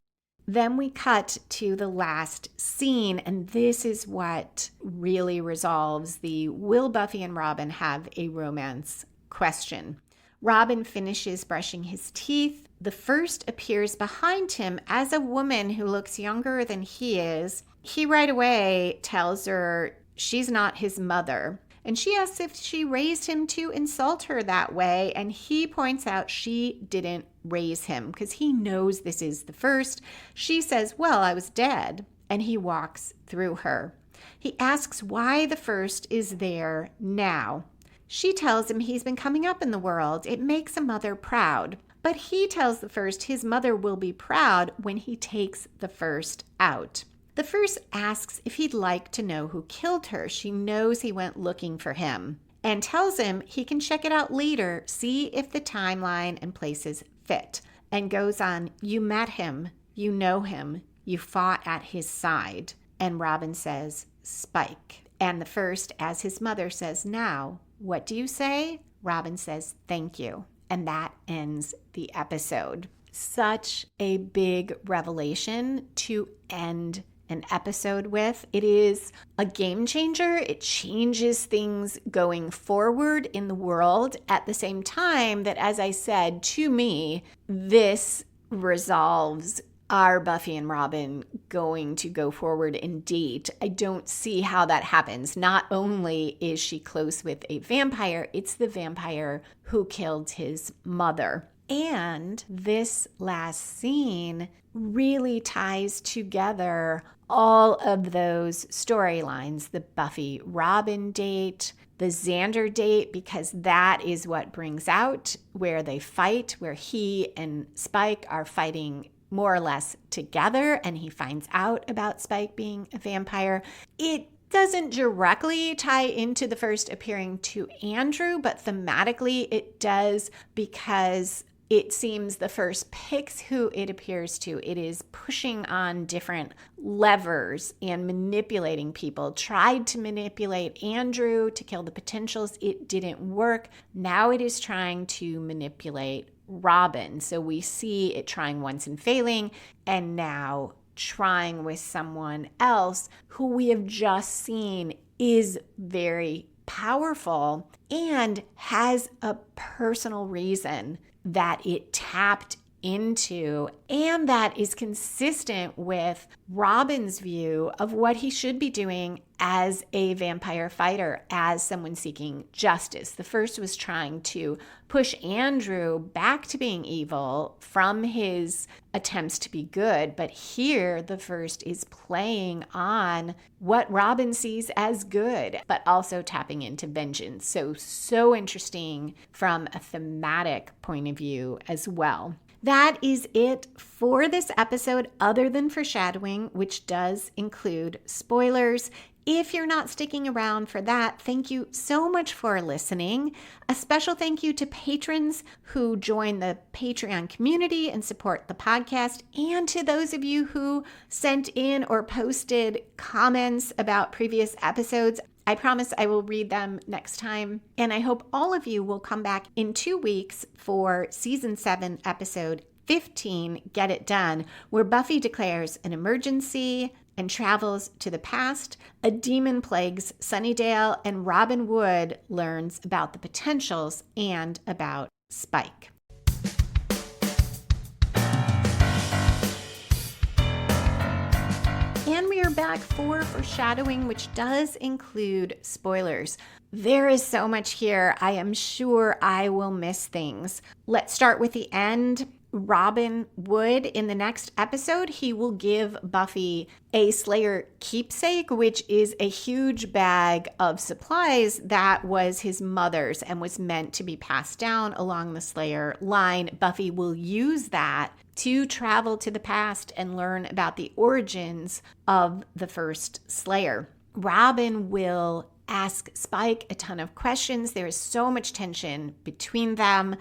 Speaker 1: Then we cut to the last scene, and this is what really resolves the will Buffy and Robin have a romance question. Robin finishes brushing his teeth. The first appears behind him as a woman who looks younger than he is. He right away tells her she's not his mother. And she asks if she raised him to insult her that way. And he points out she didn't raise him because he knows this is the first. She says, "Well, I was dead." And he walks through her. He asks why the first is there now. She tells him he's been coming up in the world. It makes a mother proud. But he tells the first his mother will be proud when he takes the first out. The first asks if he'd like to know who killed her. She knows he went looking for him and tells him he can check it out later, see if the timeline and places fit, and goes on, "You met him, you know him, you fought at his side." And Robin says, "Spike." And the first, as his mother, says, "Now, what do you say?" Robin says, "Thank you." and that ends the episode. Such a big revelation to end an episode with. It is a game changer. It changes things going forward in the world at the same time that, as I said, to me, this resolves are Buffy and Robin going to go forward and date? I don't see how that happens. Not only is she close with a vampire, it's the vampire who killed his mother. And this last scene really ties together all of those storylines, the Buffy-Robin date, the Xander date, because that is what brings out where they fight, where he and Spike are fighting more or less together, and he finds out about Spike being a vampire. It doesn't directly tie into the first appearing to Andrew, but thematically it does, because it seems the first picks who it appears to. It is pushing on different levers and manipulating people. Tried to manipulate Andrew to kill the potentials. It didn't work. Now it is trying to manipulate Robin. So we see it trying once and failing, and now trying with someone else who we have just seen is very powerful and has a personal reason that it tapped into, and that is consistent with Robin's view of what he should be doing as a vampire fighter, as someone seeking justice. The first was trying to push Andrew back to being evil from his attempts to be good, but here the first is playing on what Robin sees as good, but also tapping into vengeance. So interesting from a thematic point of view as well. That is it for this episode, other than foreshadowing, which does include spoilers. If you're not sticking around for that, thank you so much for listening. A special thank you to patrons who join the Patreon community and support the podcast, and to those of you who sent in or posted comments about previous episodes. I promise I will read them next time, and I hope all of you will come back in 2 weeks for Season 7, Episode 15, Get It Done, where Buffy declares an emergency and travels to the past. A demon plagues Sunnydale, and Robin Wood learns about the potentials and about Spike. And we are back for foreshadowing, which does include spoilers. There is so much here. I am sure I will miss things. Let's start with the end. Robin Wood, in the next episode, he will give Buffy a Slayer keepsake, which is a huge bag of supplies that was his mother's and was meant to be passed down along the Slayer line. Buffy will use that to travel to the past and learn about the origins of the first Slayer. Robin will ask Spike a ton of questions. There is so much tension between them,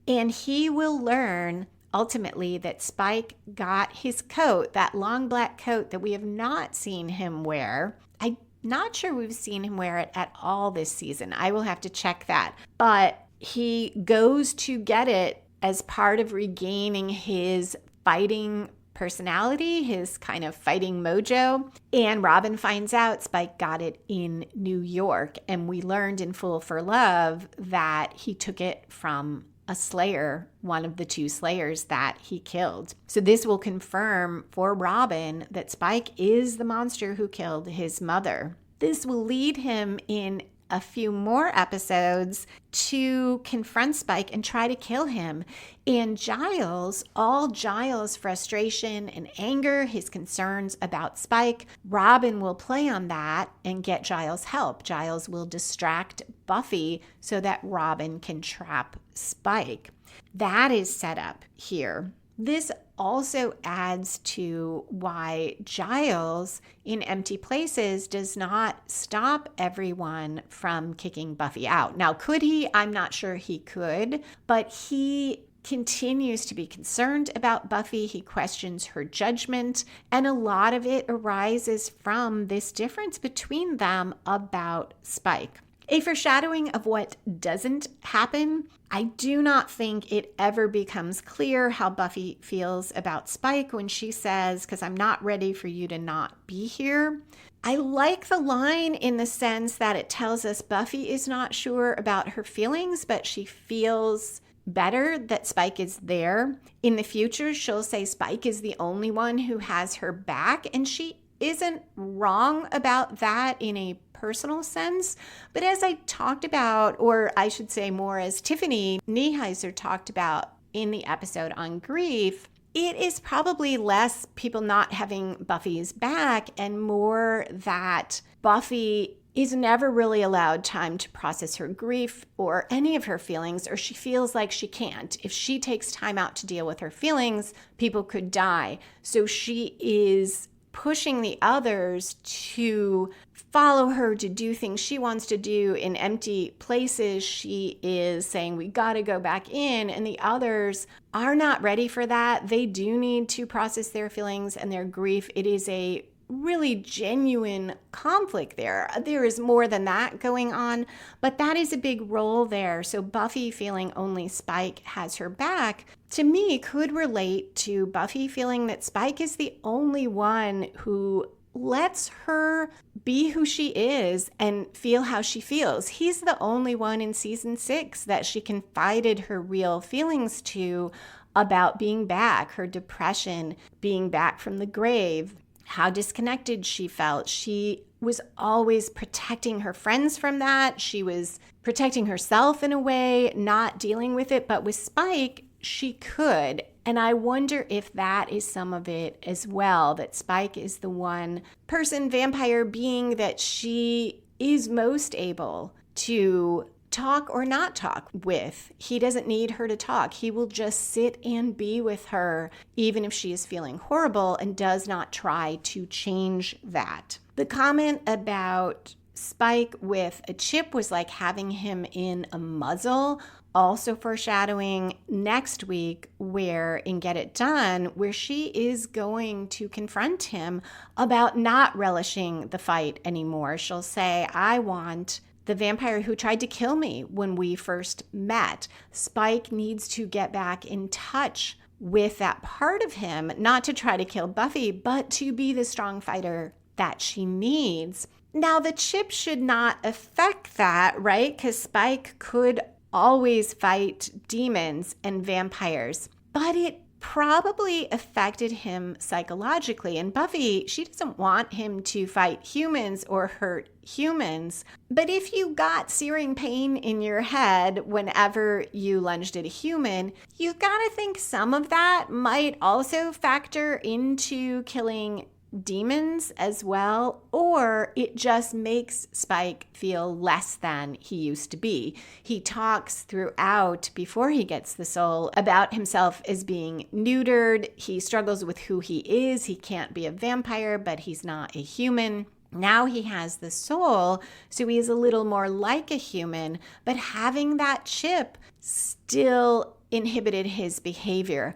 Speaker 1: and he will learn ultimately that Spike got his coat, that long black coat that we have not seen him wear. I'm not sure we've seen him wear it at all this season. I will have to check that. But he goes to get it as part of regaining his fighting personality, his kind of fighting mojo. And Robin finds out Spike got it in New York. And we learned in Fool for Love that he took it from a Slayer, one of the 2 Slayers that he killed. So this will confirm for Robin that Spike is the monster who killed his mother. This will lead him in a few more episodes to confront Spike and try to kill him. And Giles, all Giles' frustration and anger, his concerns about Spike, Robin will play on that and get Giles help. Giles will distract Buffy so that Robin can trap Spike. That is set up here. This also adds to why Giles, in Empty Places, does not stop everyone from kicking Buffy out. Now, could he? I'm not sure he could, but he continues to be concerned about Buffy. He questions her judgment, and a lot of it arises from this difference between them about Spike. A foreshadowing of what doesn't happen. I do not think it ever becomes clear how Buffy feels about Spike when she says, "Because I'm not ready for you to not be here." I like the line in the sense that it tells us Buffy is not sure about her feelings, but she feels better that Spike is there. In the future, she'll say Spike is the only one who has her back, and she isn't wrong about that in a personal sense. But as I talked about, or I should say more as Tiffany Nieheiser talked about in the episode on grief, it is probably less people not having Buffy's back and more that Buffy is never really allowed time to process her grief or any of her feelings, or she feels like she can't. If she takes time out to deal with her feelings, people could die. So she is pushing the others to follow her, to do things she wants to do in empty places. She is saying, we got to go back in. And the others are not ready for that. They do need to process their feelings and their grief. It is a really genuine conflict there. There is more than that going on, but that is a big role there. So Buffy feeling only Spike has her back, to me, could relate to Buffy feeling that Spike is the only one who lets her be who she is and feel how she feels. He's the only one in season 6 that she confided her real feelings to about being back, her depression, being back from the grave, how disconnected she felt. She was always protecting her friends from that. She was protecting herself in a way, not dealing with it. But with Spike, she could. And I wonder if that is some of it as well, that Spike is the one person, vampire being that she is most able to talk or not talk with. He doesn't need her to talk. He will just sit and be with her, even if she is feeling horrible, and does not try to change that. The comment about Spike with a chip was like having him in a muzzle, also foreshadowing next week where in Get It Done, where she is going to confront him about not relishing the fight anymore. She'll say, I want the vampire who tried to kill me when we first met. Spike needs to get back in touch with that part of him, not to try to kill Buffy, but to be the strong fighter that she needs. Now, the chip should not affect that, right? Because Spike could always fight demons and vampires, but it probably affected him psychologically. And Buffy, she doesn't want him to fight humans or hurt humans. But if you got searing pain in your head whenever you lunged at a human, you've got to think some of that might also factor into killing demons as well, or it just makes Spike feel less than he used to be. He talks throughout, before he gets the soul, about himself as being neutered. He struggles with who he is. He can't be a vampire, but he's not a human. Now he has the soul, so he is a little more like a human, but having that chip still inhibited his behavior.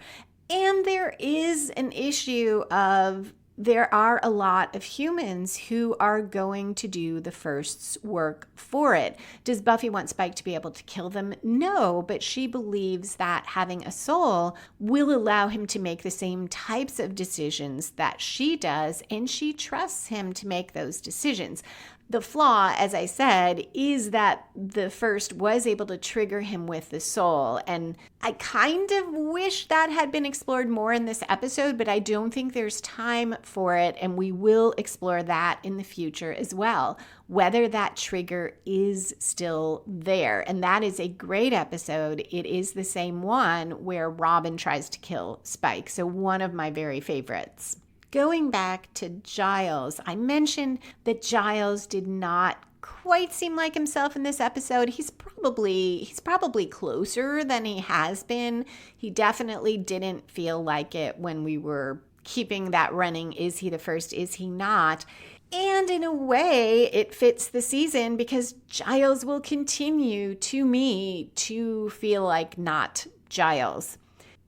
Speaker 1: And there is an issue of there are a lot of humans who are going to do the first's work for it. Does Buffy want Spike to be able to kill them? No, but she believes that having a soul will allow him to make the same types of decisions that she does, and she trusts him to make those decisions. The flaw, as I said, is that the first was able to trigger him with the soul. And I kind of wish that had been explored more in this episode, but I don't think there's time for it. And we will explore that in the future as well, whether that trigger is still there. And that is a great episode. It is the same one where Robin tries to kill Spike. So one of my very favorites. Going back to Giles, I mentioned that Giles did not quite seem like himself in this episode. He's probably closer than he has been. He definitely didn't feel like it when we were keeping that running. Is he the first? Is he not? And in a way, it fits the season because Giles will continue to me to feel like not Giles.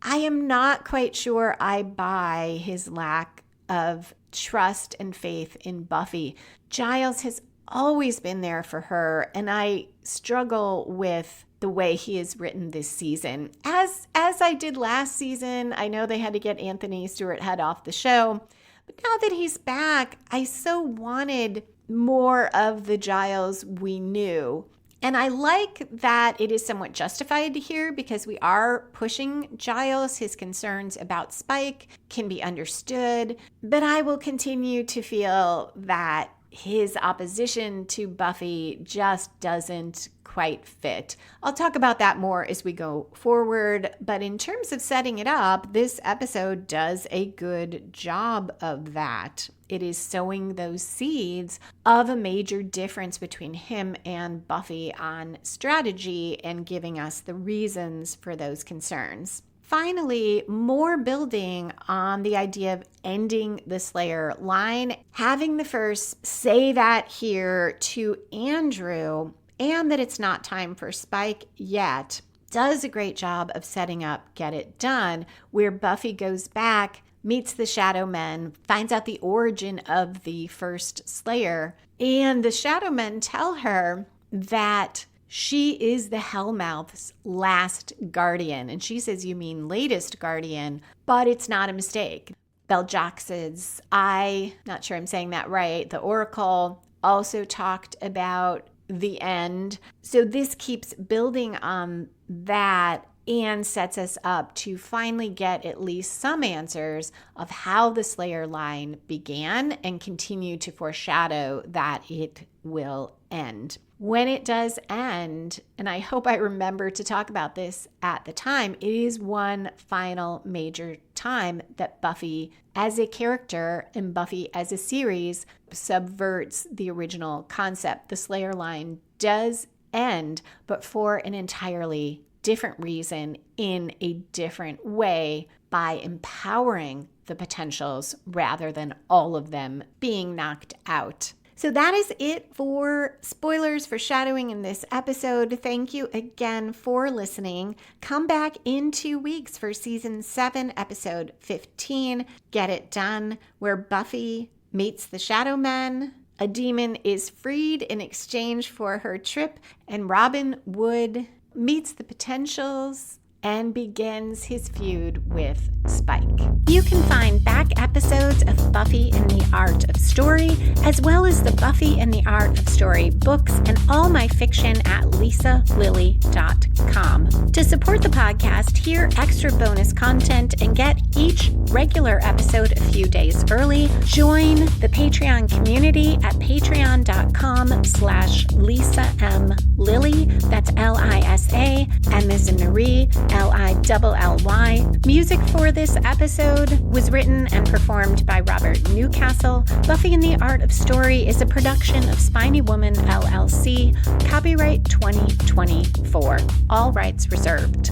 Speaker 1: I am not quite sure I buy his lack of trust and faith in Buffy. Giles has always been there for her, and I struggle with the way he is written this season. As I did last season, I know they had to get Anthony Stewart Head off the show, but now that he's back, I so wanted more of the Giles we knew. And I like that it is somewhat justified here because we are pushing Giles. His concerns about Spike can be understood, but I will continue to feel that his opposition to Buffy just doesn't quite fit. I'll talk about that more as we go forward, but in terms of setting it up, this episode does a good job of that. It is sowing those seeds of a major difference between him and Buffy on strategy and giving us the reasons for those concerns. Finally, more building on the idea of ending the Slayer line, having the first say that here to Andrew, and that it's not time for Spike yet, does a great job of setting up Get It Done, where Buffy goes back, meets the Shadow Men, finds out the origin of the first Slayer, and the Shadow Men tell her that she is the Hellmouth's last guardian. And she says, you mean latest guardian, but it's not a mistake. Beljax's not sure I'm saying that right, the Oracle also talked about the end. So this keeps building on that and sets us up to finally get at least some answers of how the Slayer line began and continue to foreshadow that it will end. When it does end, and I hope I remember to talk about this at the time, it is one final major time that Buffy as a character and Buffy as a series subverts the original concept. The Slayer line does end, but for an entirely different reason in a different way by empowering the potentials rather than all of them being knocked out. So that is it for spoilers, foreshadowing in this episode. Thank you again for listening. Come back in 2 weeks for season 7, episode 15, Get It Done, where Buffy meets the Shadow Men. A demon is freed in exchange for her trip, and Robin Wood meets the potentials and begins his feud with Spike. You can find back episodes of Buffy and the Art of Story, as well as the Buffy and the Art of Story books and all my fiction at lisalilly.com. To support the podcast, hear extra bonus content, and get each regular episode a few days early, join the Patreon community at patreon.com/LisaMLilly. That's Lisa, and this is Marie, Lilly. Music for this episode was written and performed by Robert Newcastle. Buffy and the Art of Story is a production of Spiny Woman, LLC. Copyright 2024. All rights reserved.